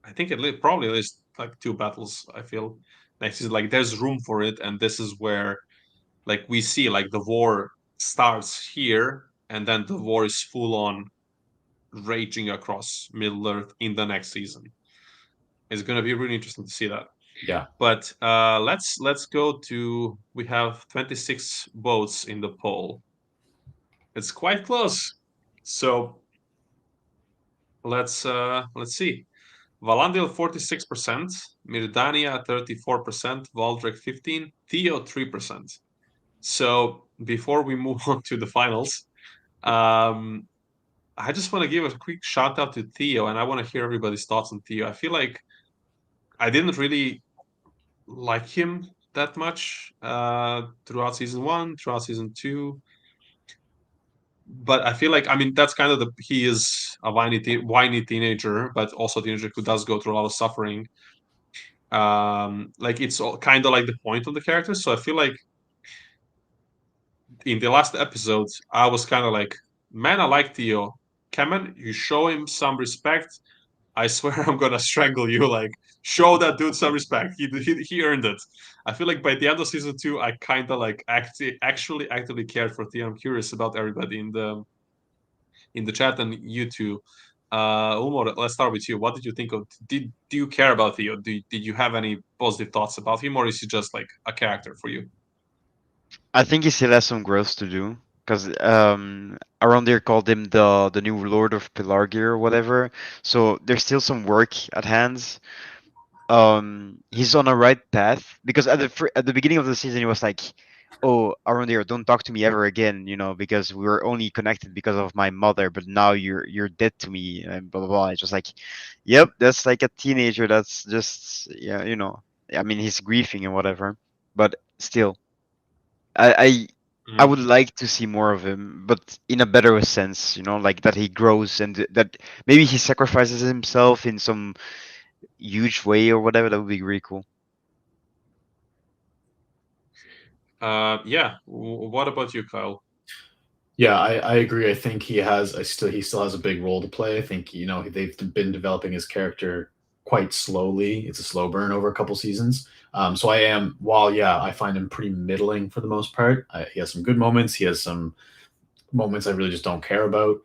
I think probably at least like 2 battles. I feel next season, like there's room for it, and this is where like we see like the war starts here, and then the war is full on raging across Middle Earth in the next season. It's going to be really interesting to see that. Yeah. But let's go to, we have 26 votes in the poll. It's quite close. So let's see. Valandil 46%, Mirdania 34%, Valdrek 15%, Theo 3%. So before we move on to the finals, I just want to give a quick shout out to Theo, and I want to hear everybody's thoughts on Theo. I feel like I didn't really like him that much throughout season 1, throughout season 2. But I feel like, I mean, that's kind of he is a whiny teenager, but also a teenager who does go through a lot of suffering. Like, it's all kind of like the point of the character. So I feel like in the last episode, I was kind of like, man, I like Theo. Kemen, you show him some respect. I swear I'm gonna strangle you. Like, show that dude some respect. He earned it. I feel like by the end of season 2, I kind of like actually actively cared for Theo. I'm curious about everybody in the chat and you two. Umar, let's start with you. What did you think of? Do you care about Theo? Did you have any positive thoughts about him, or is he just like a character for you? I think he still has some growth to do, because around there called him the new Lord of Pelargir or whatever. So there's still some work at hands. He's on a right path, because at the beginning of the season he was like, "Oh, Arondir, don't talk to me ever again," because we were only connected because of my mother, but now you're dead to me, and blah blah blah. It's just like, yep, that's like a teenager. That's just I mean, he's grieving and whatever, but still, I would like to see more of him, but in a better sense, like that he grows and that maybe he sacrifices himself in some huge way or whatever. That would be really cool. Yeah. What about you, Kyle? Yeah, I agree. I think he still has a big role to play. I think they've been developing his character quite slowly. It's a slow burn over a couple seasons. So I find him pretty middling for the most part. He has some good moments. He has some moments I really just don't care about.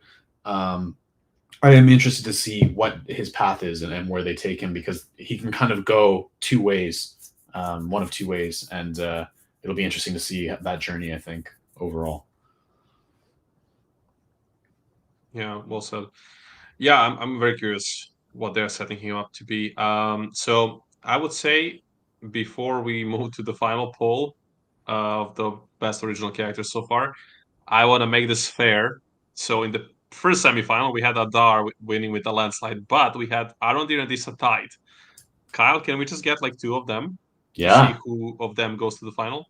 I am interested to see what his path is and where they take him, because he can kind of go 2 ways, one of 2 ways, and it'll be interesting to see that journey, I think, overall. Yeah, well said. Yeah, I'm very curious what they're setting him up to be. So I would say, before we move to the final poll of the best original characters so far, I want to make this fair. So in the first semifinal, we had Adar winning with a landslide, but we had Arondir and Disa tied. Kyle, can we just get like 2 of them? Yeah. To see who of them goes to the final?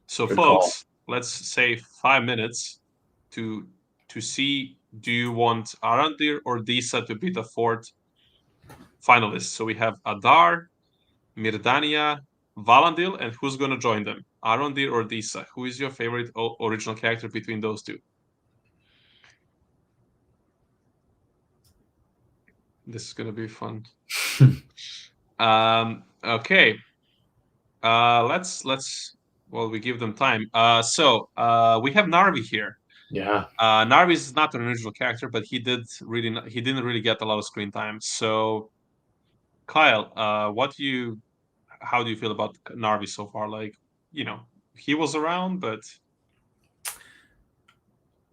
So Good folks, let's say 5 minutes to see do you want Arandir or Disa to be the fourth finalist? So we have Adar, Mirdania, Valandil, and who's going to join them? Arandir or Disa? Who is your favorite original character between those two? This is going to be fun. Okay. Let's well, we give them time. So we have Narvi here. Yeah. Narvi is not an original character, but he didn't really get a lot of screen time. So Kyle, how do you feel about Narvi so far? Like, he was around, but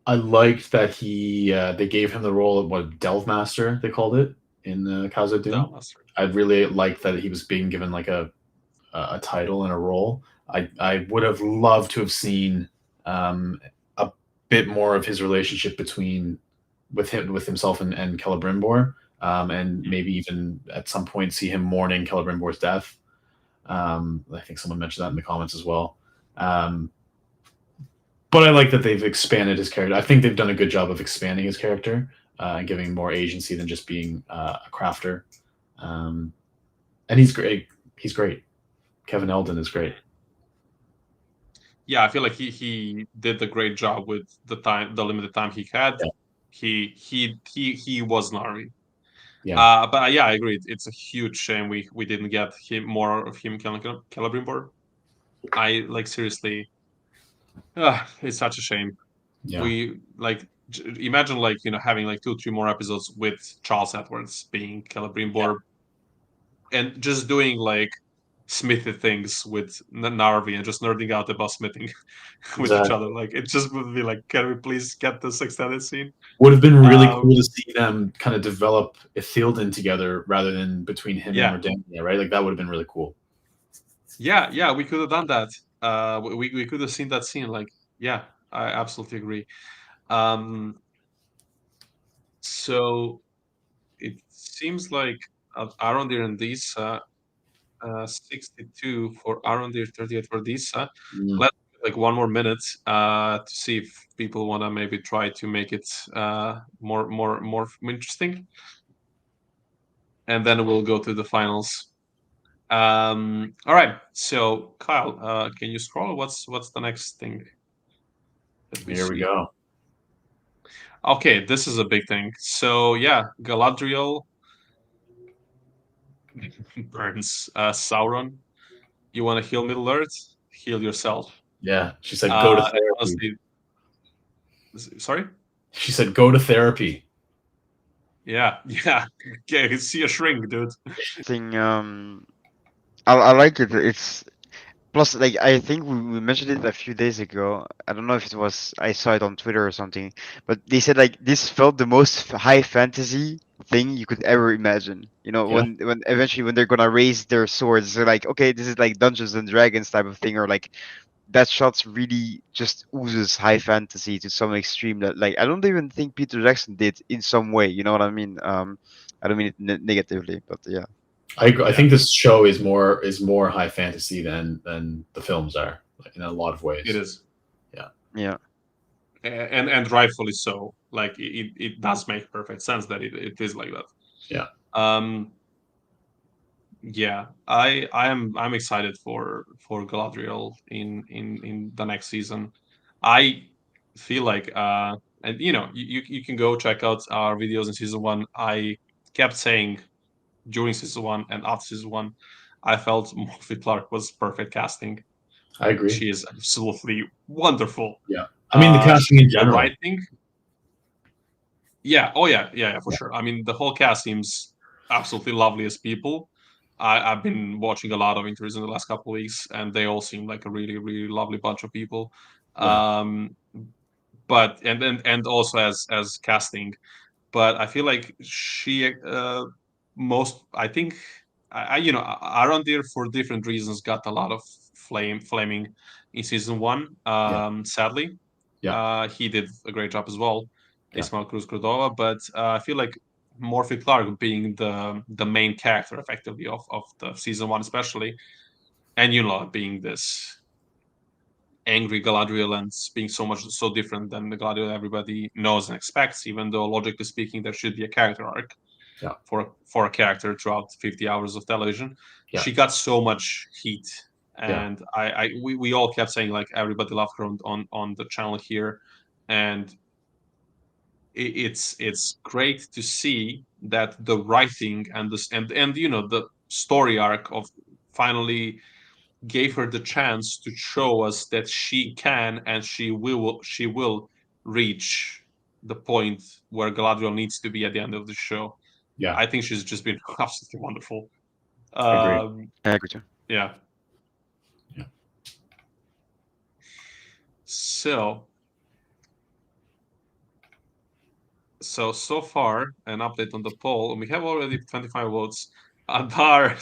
I liked that they gave him the role of what Delve Master they called it in Khazad-dûm. I really liked that he was being given like a title and a role. I would have loved to have seen a bit more of his relationship with himself and Celebrimbor, and maybe even at some point see him mourning Celebrimbor's death. I think someone mentioned that in the comments as well. But I like that they've expanded his character. I think they've done a good job of expanding his character and giving him more agency than just being a crafter. And he's great. He's great. Kevin Eldon is great. Yeah, I feel like he did a great job with the limited time he had. Yeah. He was Narvi. Yeah. But yeah, I agree. It's a huge shame we didn't get more of him killing Celebrimbor. I like seriously. It's such a shame. Yeah. We imagine having 2-3 more episodes with Charles Edwards being Celebrimbor, and just doing smithy things with Narvi and just nerding out about smithing with each other. It just would be can we please get this extended scene? Would have been really cool to see them kind of develop Ithilden together rather than between him and Redania, right? That would have been really cool. Yeah, we could have done that. We could have seen that scene. I absolutely agree. So it seems like Arondir and Disa, 62 for Arondir, 38 for Disa. Let's one more minute to see if people want to maybe try to make it more interesting, and then we'll go to the finals. All right. So Kyle, can you scroll? What's the next thing? Here we go. Okay, this is a big thing. So yeah, Galadriel burns Sauron. You want to heal Middle Earth? Heal yourself. Yeah, she said go to therapy. Honestly, sorry? She said go to therapy. Yeah. Okay, see a shrink, dude. I like it. It's plus I think we mentioned it a few days ago. I don't know if it was I saw it on Twitter or something, but they said this felt the most high fantasy thing you could ever imagine. When eventually when they're gonna raise their swords, they're okay, this is Dungeons and Dragons type of thing, or that shot's really just oozes high fantasy to some extreme that I don't even think Peter Jackson did in some way. You know what I mean? I don't mean it negatively, but yeah. I think this show is more high fantasy than the films are in a lot of ways. It is. Yeah. And rightfully so. It does make perfect sense that it is like that. Yeah. Yeah, I'm excited for Galadriel in the next season. I feel and you can go check out our videos in season 1. I kept saying during season 1 and after season 1, I felt Morphy Clark was perfect casting. I agree. She is absolutely wonderful. Yeah, I mean the casting in general. I think. Yeah. Oh yeah, for sure. I mean the whole cast seems absolutely lovely as people. I've been watching a lot of interviews in the last couple of weeks, and they all seem like a really, really lovely bunch of people. Yeah. But and also as casting, but I feel like she I think Arondir for different reasons got a lot of flaming in season 1. Sadly, he did a great job as well, Ismael Cruz Cordova. But I feel like Morphy Clark being the main character effectively of the season 1 especially, and being this angry Galadriel and being so different than the Galadriel everybody knows and expects, even though logically speaking there should be a character arc for a character throughout 50 hours of television. She got so much heat, and we all kept saying like everybody loved her on the channel here, and it's great to see that the writing and the story arc of finally gave her the chance to show us that she can and she will reach the point where Galadriel needs to be at the end of the show. Yeah, I think she's just been absolutely wonderful. Agreed. I agree too. Yeah. So far, an update on the poll. We have already 25 votes. Adar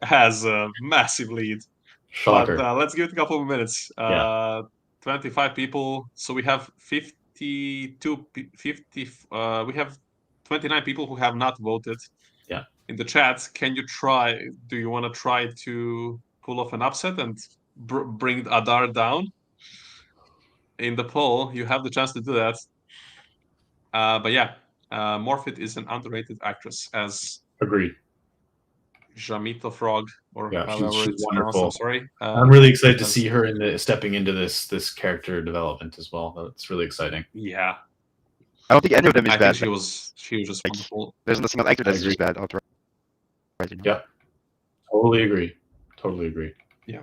has a massive lead. Shocker. But let's give it a couple of minutes. 25 people. So we have 50. We have 29 people who have not voted. Yeah. In the chat, can you try? Do you want to try to pull off an upset and bring Adar down? In the poll, you have the chance to do that. But yeah, Morphit is an underrated actress, as Agreed. Jamita Frog, or Yeah, however she's it's wonderful. pronounced. I'm sorry. I'm really excited to see her stepping into this character development as well. That's really exciting. Yeah. I don't think any of them is I bad. think she was just wonderful. There's not a single actor that's just bad outright. Yeah. Totally agree. Yeah.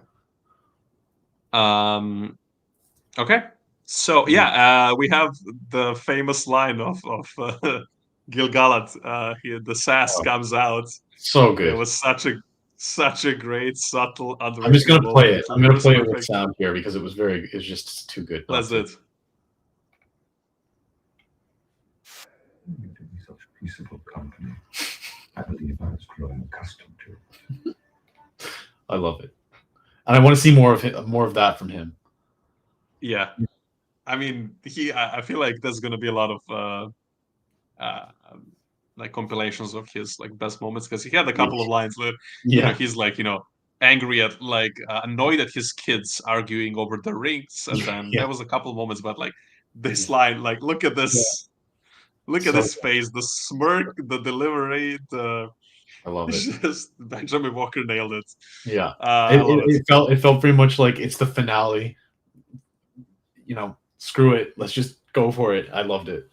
Okay. So yeah, we have the famous line of Gil-galad. The sass comes out. So good. It was such a great, subtle, I'm just gonna play it. I'm gonna play it with sound here because it's just too good. That's it. You to be such peaceable company. I believe I was growing accustomed to it. I love it, and I want to see more of that from him. Yeah, I mean, I feel like there's gonna be a lot of like compilations of his like best moments, because he had a couple of lines where he's like angry at annoyed at his kids arguing over the rings, and then there was a couple of moments, but like this line, like look at this. Look at his face, the smirk, the delivery, I love it. Just Benjamin Walker nailed it. Yeah, it felt pretty much like it's the finale. Screw it, let's just go for it. I loved it.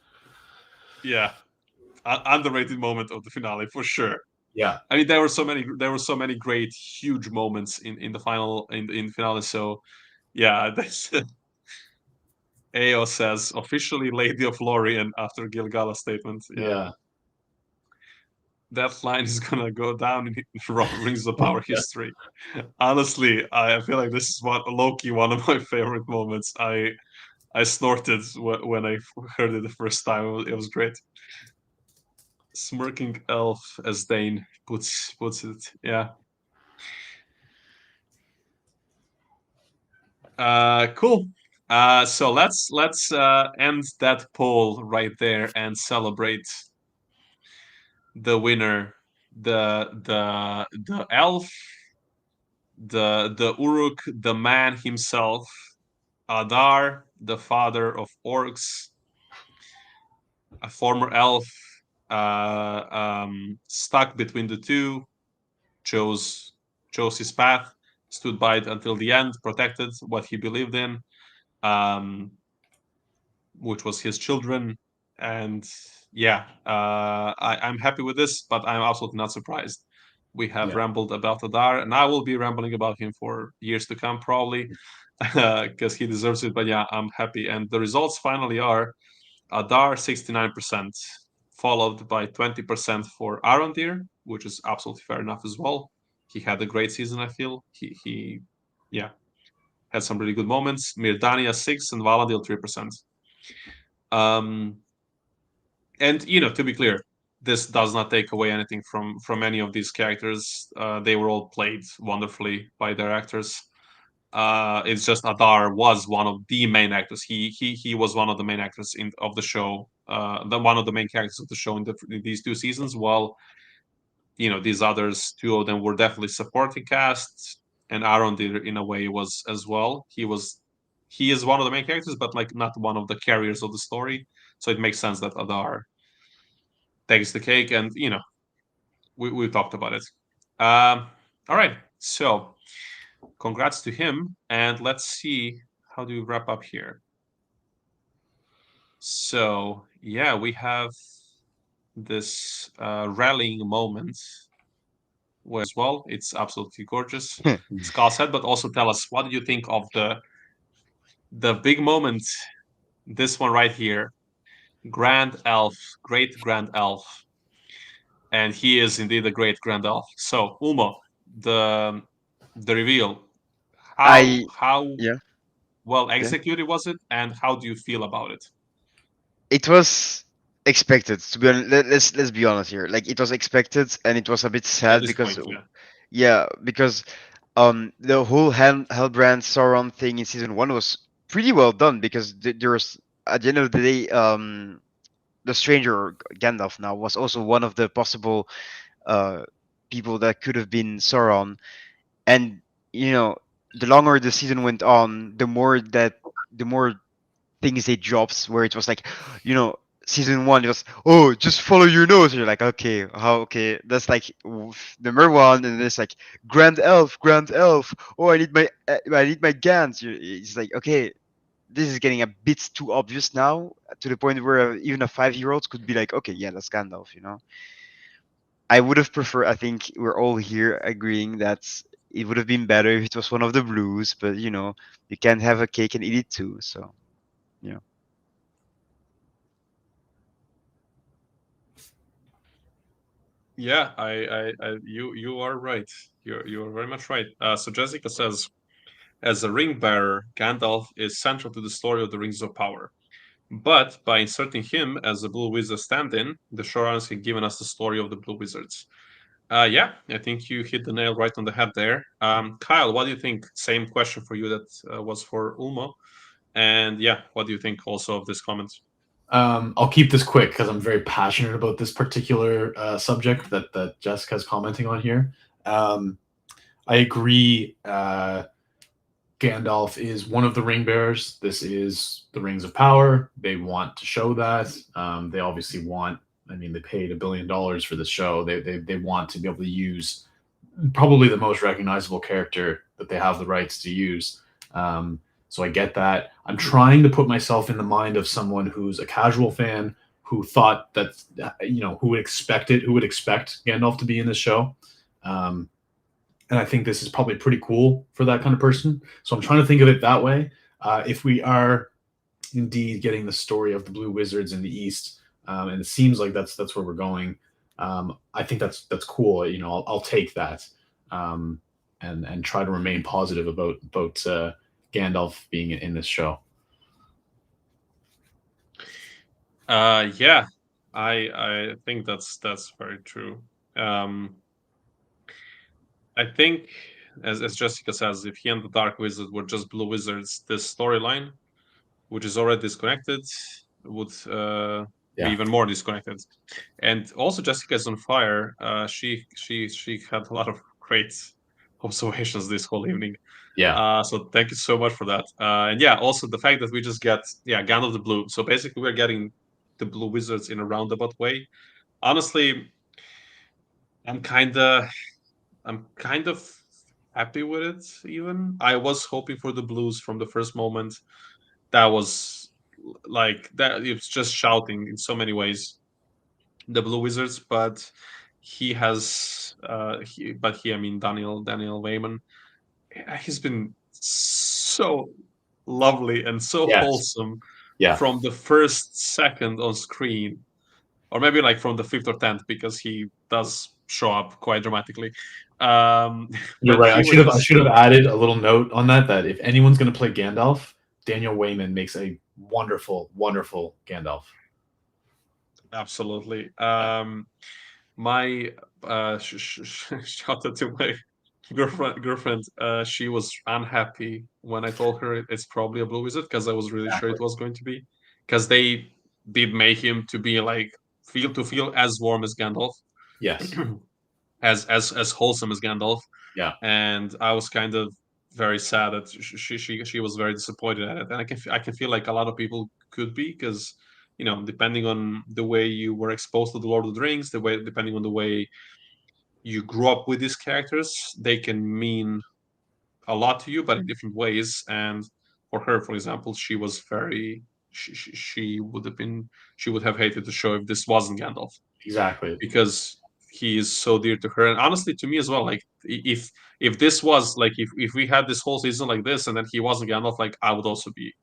Yeah, underrated moment of the finale for sure. Yeah, I mean there were so many great, huge moments in the final in the finale. So yeah, that's. AO says, officially Lady of Lorien after Gil-galad's statement. Yeah. That line is going to go down in Rings of Power history. Honestly, I feel like this is low-key one of my favorite moments. I snorted when I heard it the first time. It was great. Smirking elf, as Dane puts it. Yeah. Cool. So let's end that poll right there and celebrate the winner, the elf, the Uruk, the man himself, Adar, the father of orcs, a former elf, stuck between the two, chose his path, stood by it until the end, protected what he believed in. Which was his children, and yeah, I'm happy with this, but I'm absolutely not surprised. We have rambled about Adar, and I will be rambling about him for years to come, probably, because he deserves it. But yeah, I'm happy, and the results finally are Adar 69%, followed by 20% for Arondir, which is absolutely fair enough as well. He had a great season, I feel. He had some really good moments. Mirdania 6% and Valadil 3%. And to be clear, this does not take away anything from any of these characters. They were all played wonderfully by their actors. It's just Adar was one of the main actors. He was one of the main actors of the show. One of the main characters of the show in these two seasons. While these others, two of them were definitely supporting casts, and Arondir in a way was as well. He was he is one of the main characters, but like not one of the carriers of the story. So it makes sense that Adar takes the cake, and we talked about it. All right, so congrats to him, and let's see how do we wrap up here. So yeah, we have this rallying moment where as well. It's absolutely gorgeous. Skull said, but also tell us, what do you think of the big moment? This one right here, Grand Elf, Great Grand Elf, and he is indeed a Great Grand Elf. So Uma, the reveal, how Yeah. well executed was it, and how do you feel about it? It was expected, to be honest. Let's be honest here. Like, it was expected, and it was a bit At sad this because point, yeah. because the whole Hellbrand Sauron thing in season 1 was pretty well done, because there was, at the end of the day, the stranger Gandalf now was also one of the possible people that could have been Sauron. And the longer the season went on, the more things they dropped, where it was like, season 1, it was, oh, just follow your nose. And you're like, okay, okay, that's like number 1. And it's like Grand Elf. Oh, I need my Gans. It's like, okay, this is getting a bit too obvious now, to the point where even a 5-year-old could be like, okay, yeah, that's Gandalf. I would have preferred, I think we're all here agreeing that it would have been better if it was one of the blues, but you can't have a cake and eat it too. So Yeah, you are right. You are very much right. So Jessica says, as a ring bearer, Gandalf is central to the story of the Rings of Power. But by inserting him as a Blue Wizard stand-in, the showrunners have given us the story of the Blue Wizards. Yeah, I think you hit the nail right on the head there. Kyle, what do you think? Same question for you that was for Ulmo. And yeah, what do you think also of this comment? I'll keep this quick because I'm very passionate about this particular subject that Jessica's commenting on here. I agree. Gandalf is one of the ring bearers. This is the Rings of Power. They want to show that. They obviously want. I mean, they paid $1 billion for this show. They want to be able to use probably the most recognizable character that they have the rights to use. So I get that. I'm trying to put myself in the mind of someone who's a casual fan who thought that, who would expect Gandalf to be in this show. And I think this is probably pretty cool for that kind of person. So I'm trying to think of it that way. If we are indeed getting the story of the Blue Wizards in the East, and it seems like that's where we're going, I think that's cool. I'll take that, and try to remain positive about Gandalf being in this show. Yeah, I think that's very true. I think, as Jessica says, if he and the Dark Wizard were just Blue Wizards, this storyline, which is already disconnected, would be even more disconnected. And also, Jessica is on fire. She had a lot of great observations this whole evening. Yeah. So thank you so much for that. And yeah, also the fact that we just get Gandalf the Blue. So basically, we're getting the Blue Wizards in a roundabout way. Honestly, I'm kind of happy with it. Even I was hoping for the Blues from the first moment. That was like that. It's just shouting in so many ways. The Blue Wizards, but he has I mean Daniel Wayman. He's been so lovely and so wholesome from the first second on screen, or maybe like from the 5th or 10th, because he does show up quite dramatically. You're right. I should have added a little note on that if anyone's going to play Gandalf, Daniel Wayman makes a wonderful Gandalf. Absolutely. My shout out to my girlfriend. She was unhappy when I told her it's probably a Blue Wizard, because I was really sure it was going to be, because they did make him to be like feel as warm as Gandalf. Yes. as wholesome as Gandalf. Yeah. And I was kind of very sad that she was very disappointed at it, and I can feel like a lot of people could be, because depending on the way you were exposed to the Lord of the Rings, depending on the way you grew up with these characters, they can mean a lot to you, but in different ways. And for her, for example, she was very she would have hated the show if this wasn't Gandalf, Exactly. because he is so dear to her, and honestly to me as well. Like if this was like if we had this whole season like this and then he wasn't Gandalf, like I would also be,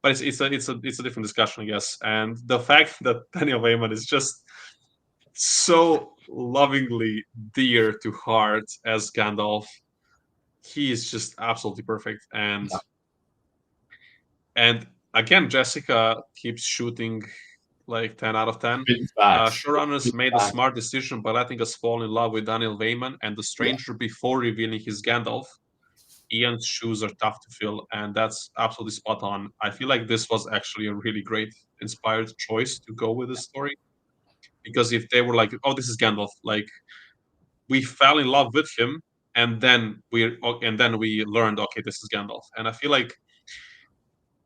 but it's a different discussion, I guess. And the fact that Daniel Wayman is just so lovingly dear to heart as Gandalf, he is just absolutely perfect. And again, Jessica keeps shooting like 10 out of 10. Showrunners made a smart decision by letting us fall in love with Daniel Wayman and the stranger before revealing his Gandalf. Ian's shoes are tough to fill, and that's absolutely spot on. I feel like this was actually a really great, inspired choice to go with this story. Because if they were like, "Oh, this is Gandalf," like we fell in love with him, and then we learned, okay, this is Gandalf. And I feel like,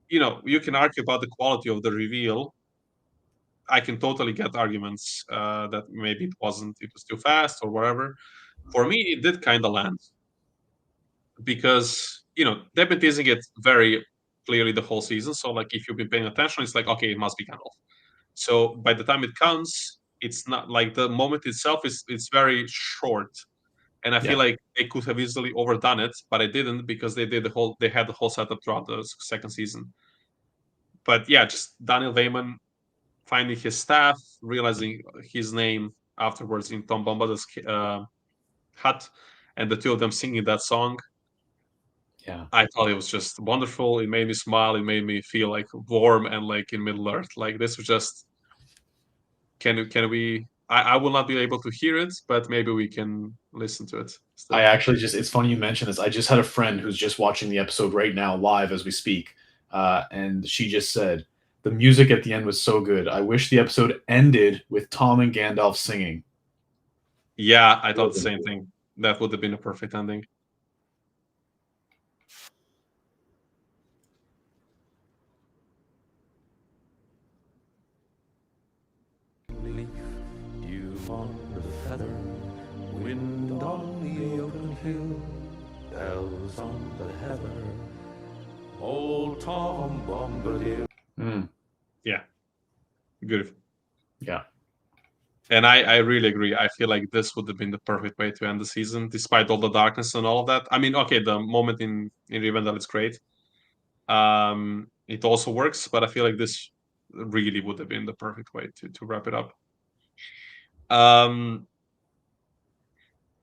you can argue about the quality of the reveal. I can totally get arguments that maybe it was too fast or whatever. For me, it did kind of land, because they've been teasing it very clearly the whole season. So like if you've been paying attention, it's like, okay, it must be Gandalf. So by the time it comes, it's not like the moment itself it's very short. And I feel like they could have easily overdone it, but they didn't, because they had the whole setup throughout the second season. But yeah, just Daniel Wayman finding his staff, realizing his name afterwards in Tom Bombadil's hut, and the two of them singing that song. Yeah, I thought it was just wonderful. It made me smile. It made me feel like warm and like in Middle Earth. Like this was just. Can we? I will not be able to hear it, but maybe we can listen to it still. I actually it's funny you mentioned this. I just had a friend who's just watching the episode right now live as we speak. And she just said, the music at the end was so good. I wish the episode ended with Tom and Gandalf singing. Yeah, I thought the same thing. That would have been a perfect ending. You on the feather, wind on the open hill, bells on the heather, old Tom Bombadil. Yeah, good. Yeah. And I really agree. I feel like this would have been the perfect way to end the season, despite all the darkness and all of that. I mean, okay, the moment in Rivendell is great. It also works, but I feel like this really would have been the perfect way to wrap it up.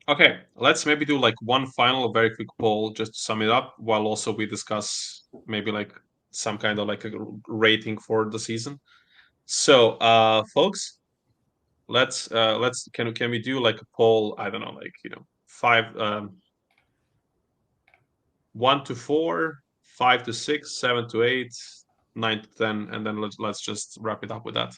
Okay, let's maybe do like one final very quick poll just to sum it up, while also we discuss maybe like some kind of like a rating for the season. So, folks, can we do like a poll? I don't know, like 1 to 4, 5 to 6, 7 to 8, 9 to 10, and then let's just wrap it up with that.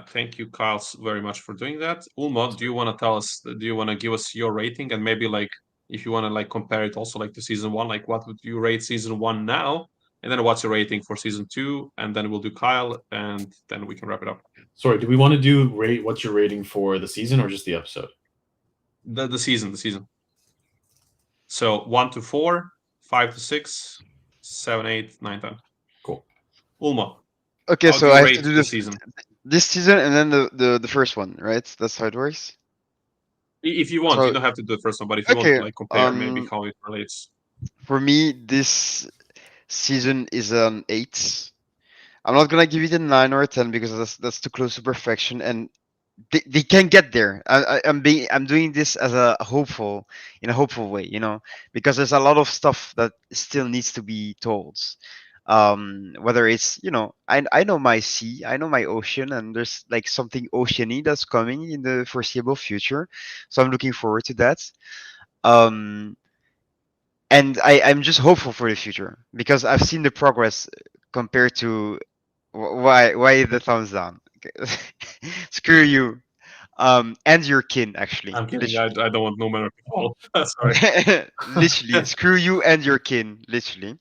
Thank you, Kyle, very much for doing that. Ulmo, do you want to give us your rating, and maybe like if you want to like compare it also like to season 1, like what would you rate season 1 now, and then what's your rating for season 2, and then we'll do Kyle, and then we can wrap it up. Sorry, do we want to do what's your rating for the season or just the episode? The season. So 1 to 4, 5 to 6, 7, 8, 9, 10. Cool. Ulmo. Okay, so I have to do this season. This season and then the first one, right? That's how it works. If you want, So, you don't have to do the first one, but if you want to like compare maybe how it relates. For me, this season is an 8. I'm not gonna give it a 9 or a 10 because that's too close to perfection, and they can get there. I'm doing this as in a hopeful way, because there's a lot of stuff that still needs to be told. Whether it's I know my sea, I know my ocean, and there's like something oceany that's coming in the foreseeable future, so I'm looking forward to that. And I'm just hopeful for the future because I've seen the progress compared to why the thumbs down. Screw you. And your kin, actually. I'm kidding. I don't want Numenor to fall. Sorry. Literally, screw you and your kin, literally.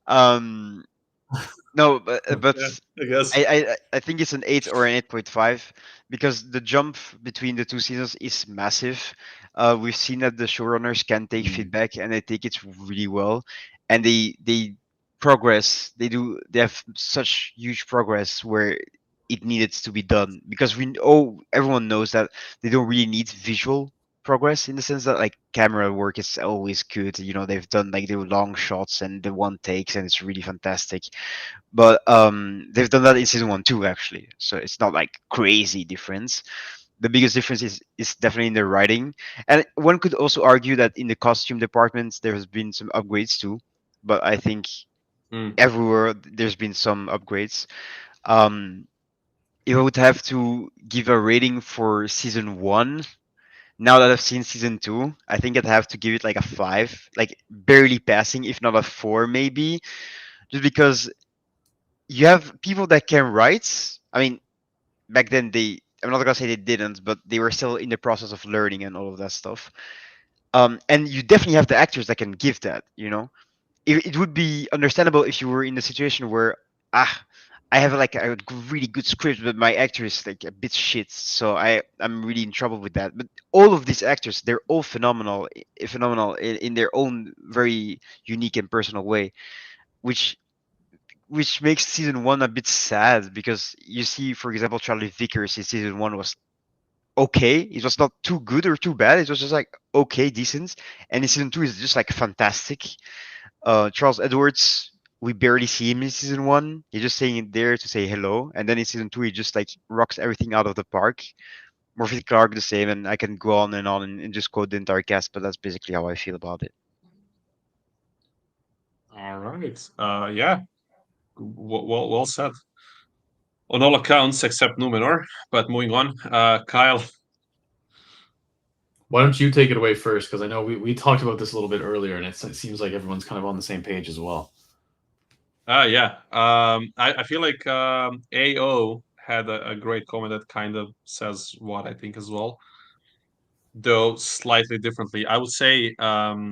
Um, no, but Yeah, I guess. I think it's an 8 or an 8.5 because the jump between the two seasons is massive. We've seen that the showrunners can take feedback and they take it really well, and they progress. They have such huge progress where it needed to be done because everyone knows that they don't really need visual progress in the sense that like camera work is always good. They've done like the long shots and the one takes and it's really fantastic, but they've done that in season 1 too, actually, so it's not like crazy difference. The biggest difference is definitely in the writing, and one could also argue that in the costume departments there has been some upgrades too, but I think everywhere there's been some upgrades. If I would have to give a rating for season 1, now that I've seen season 2, I think I'd have to give it like a 5, like barely passing, if not a 4 maybe, just because you have people that can write. I mean, back then I'm not gonna say they didn't, but they were still in the process of learning and all of that stuff. And you definitely have the actors that can give that. It would be understandable if you were in a situation where I have like a really good script, but my actor is like a bit shit, so I'm really in trouble with that. But all of these actors, they're all phenomenal in their own very unique and personal way, which makes season 1 a bit sad because you see, for example, Charlie Vickers in season 1 was okay. It was not too good or too bad. It was just like okay, decent. And in season 2 is just like fantastic. Charles Edwards, we barely see him in season 1. He's just saying it there to say hello, and then in season 2 he just like rocks everything out of the park. Murphy Clark the same, and I can go on and just quote the entire cast, but that's basically how I feel about it. All right. Yeah. Well said. On all accounts, except Numenor. But moving on, Kyle. Why don't you take it away first? Because I know we talked about this a little bit earlier, and it seems like everyone's kind of on the same page as well. Yeah. I feel like AO had a great comment that kind of says what I think as well, though slightly differently. I would say I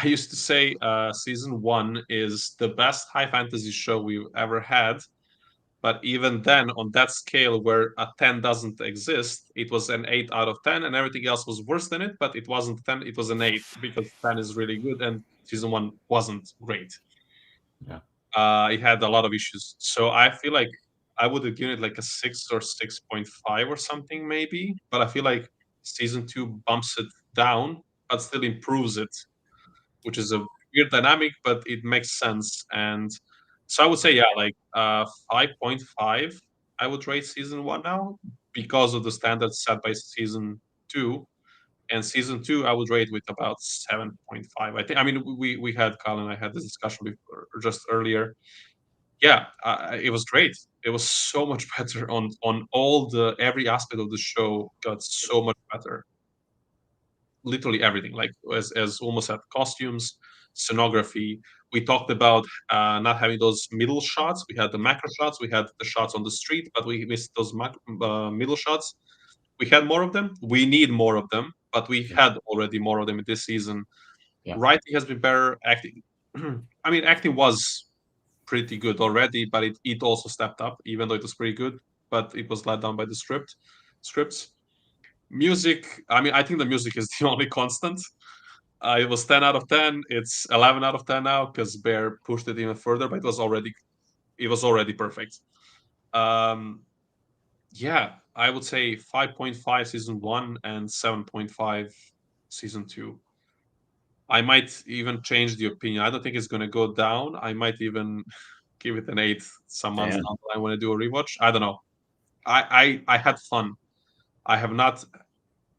used to say season 1 is the best high fantasy show we've ever had. But even then, on that scale where a 10 doesn't exist, it was an 8 out of 10, and everything else was worse than it, but it wasn't 10, it was an 8, because 10 is really good, and season 1 wasn't great. Yeah. It had a lot of issues. So I feel like I would have given it like a 6 or 6.5 or something, maybe. But I feel like season 2 bumps it down, but still improves it, which is a weird dynamic, but it makes sense. And so I would say, yeah, like 5.5, I would rate season 1 now because of the standards set by season 2. And season 2, I would rate with about 7.5. I think. I mean, we had Kyle and I had this discussion before, just earlier. Yeah, it was great. It was so much better on every aspect of the show got so much better. Literally everything, like as almost at costumes, scenography. We talked about not having those middle shots. We had the macro shots, we had the shots on the street, but we missed those middle shots. We had more of them. We need more of them, but we had already more of them in this season. Yeah. Writing has been better. Acting, I mean, acting was pretty good already, but it also stepped up, even though it was pretty good. But it was let down by the scripts. Music, I mean, I think the music is the only constant. It was 10 out of 10. It's 11 out of 10 now because Bear pushed it even further, but it was already perfect. Yeah, I would say 5.5 season 1 and 7.5 season 2. I might even change the opinion. I don't think it's going to go down. I might even give it an 8 some months down the line when I do a rewatch. I don't know. I had fun. I have not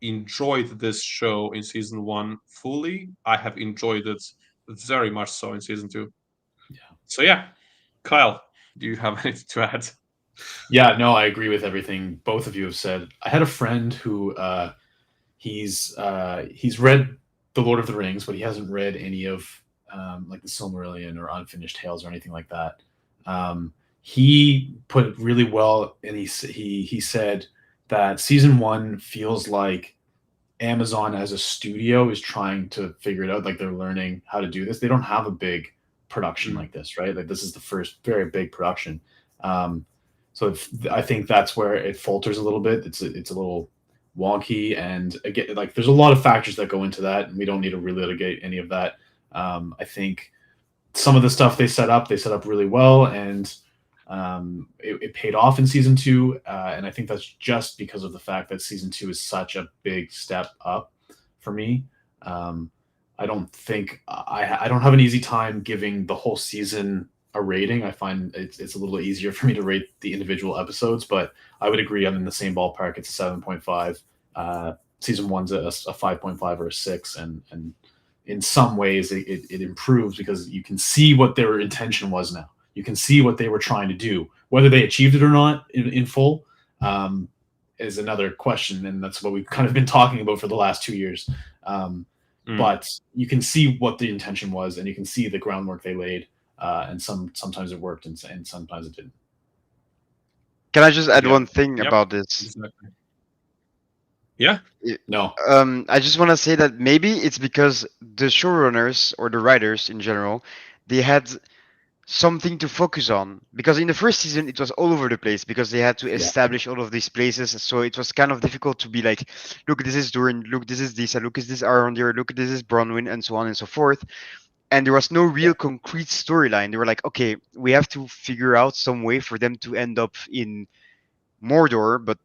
enjoyed this show in season 1 fully. I have enjoyed it very much so in season 2. Yeah. So yeah, Kyle, do you have anything to add? Yeah, no, I agree with everything both of you have said. I had a friend who he's read The Lord of the Rings, but he hasn't read any of like the Silmarillion or Unfinished Tales or anything like that. he put it really well, and he said that season 1 feels like Amazon as a studio is trying to figure it out. Like they're learning how to do this. They don't have a big production like this, right? Like this is the first very big production. So I think that's where it falters a little bit. It's a little wonky, and again, like there's a lot of factors that go into that, and we don't need to relitigate any of that. I think some of the stuff they set up really well, and it paid off in season 2, and I think that's just because of the fact that season 2 is such a big step up for me. I don't think I don't have an easy time giving the whole season a rating. I find it's a little easier for me to rate the individual episodes, but I would agree I'm in the same ballpark. It's a 7.5. Season 1's a 5.5 or a 6, and in some ways it improves because you can see what their intention was now. You can see what they were trying to do. Whether they achieved it or not in full is another question, and that's what we've kind of been talking about for the last 2 years. But you can see what the intention was, and you can see the groundwork they laid, and sometimes it worked, and sometimes it didn't. Can I just add one thing about this? Exactly. Yeah. No. I just want to say that maybe it's because the showrunners or the writers in general, they had something to focus on, because in the first season it was all over the place because they had to establish all of these places, so it was kind of difficult to be like, look, this is Durin, look, this is this, and look, is this Arondir, look, this is Bronwyn, and so on and so forth. And there was no real concrete storyline. They were like, okay, we have to figure out some way for them to end up in Mordor, but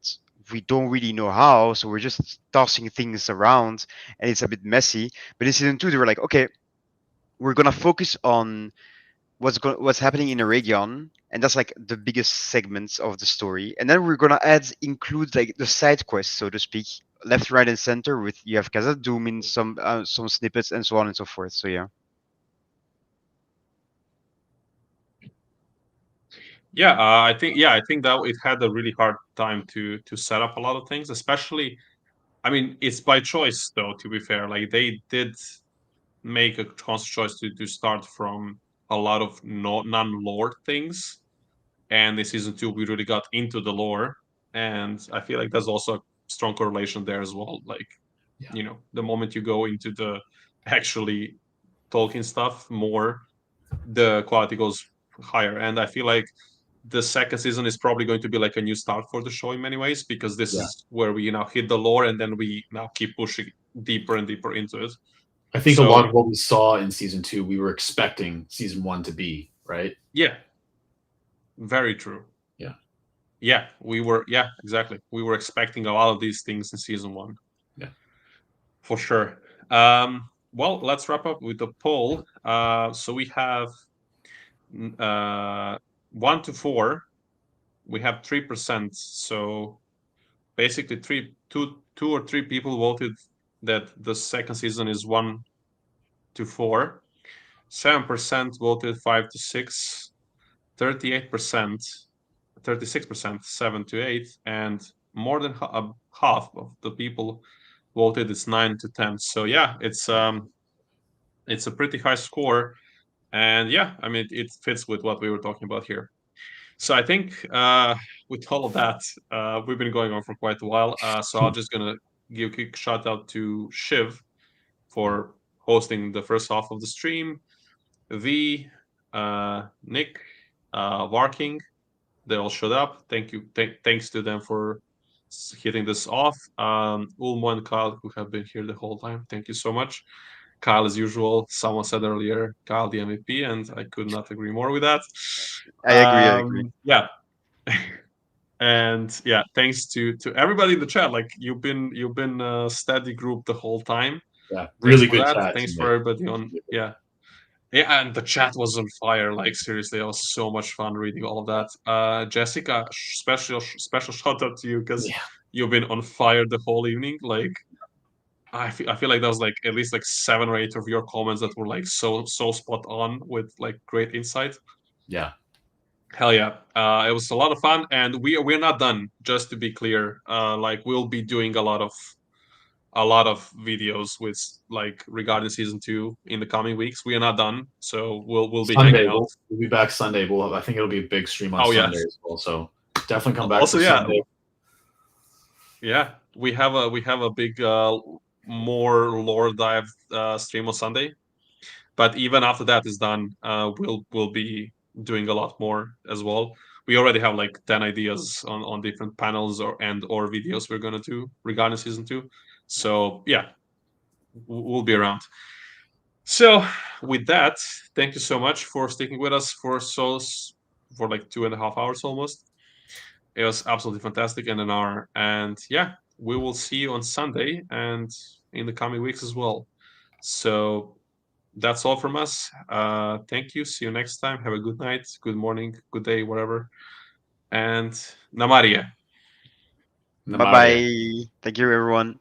we don't really know how, so we're just tossing things around, and it's a bit messy. But in season 2 they were like, okay, we're gonna focus on what's happening in Aragon, and that's like the biggest segments of the story, and then we're gonna include like the side quests, so to speak, left, right, and center. With you have Khazad-dûm in some snippets and so on and so forth. So yeah. I think that it had a really hard time to set up a lot of things, especially. I mean, it's by choice though. To be fair, like they did make a conscious choice to start from a lot of non-lore things, and in season 2 we really got into the lore, and I feel like there's also a strong correlation there as well. Like, you know, the moment you go into the actually Tolkien stuff more, the quality goes higher, and I feel like the second season is probably going to be like a new start for the show in many ways, because this is where we now hit the lore, and then we now keep pushing deeper and deeper into it. I think a lot of what we saw in season 2, we were expecting season 1 to be, right? Yeah. Very true. Yeah, we were. Yeah, exactly. We were expecting a lot of these things in season 1. Yeah, for sure. Well, let's wrap up with the poll. So we have 1 to 4. We have 3%. So basically, two or three people voted that the second season is 1 to 4. 7% voted 5 to 6. 38%. 36% 7 to 8, and more than half of the people voted it's 9 to 10. So yeah, it's a pretty high score, and yeah, I mean it fits with what we were talking about here. So I think with all of that, we've been going on for quite a while. So I'm just gonna give a quick shout out to Shiv for hosting the first half of the stream. V, Nick, Varking, they all showed up. Thank you. Thanks to them for hitting this off. Ulmo and Kyle, who have been here the whole time. Thank you so much. Kyle, as usual, someone said earlier, Kyle the MVP, and I could not agree more with that. I agree. Yeah. And yeah, thanks to everybody in the chat. Like you've been a steady group the whole time. Yeah, really good chat. chat. Thanks for everybody on. Yeah, and the chat was on fire. Like seriously, it was so much fun reading all of that. Jessica, special shout out to you because you've been on fire the whole evening. Like, I feel like that was like at least like 7 or 8 of your comments that were like so spot on with like great insight. Yeah. Hell yeah. It was a lot of fun, and we're not done. Just to be clear, like we'll be doing a lot a lot of videos with like regarding season 2 in the coming weeks. We are not done, so we'll be Sunday, hanging out. we'll be back Sunday. I think it'll be a big stream on Oh, Sunday yes. as well. So definitely come back Also, for yeah. Sunday. Yeah, we have a big more lore dive stream on Sunday, but even after that is done, we'll be doing a lot more as well. We already have like 10 ideas on different panels or videos we're gonna do regarding season 2. So yeah, we'll be around. So with that, thank you so much for sticking with us for like 2.5 hours almost. It was absolutely fantastic and an hour. And yeah, we will see you on Sunday and in the coming weeks as well. So that's all from us. Thank you. See you next time. Have a good night, good morning, good day, whatever. And Namaria. Bye bye. Thank you, everyone.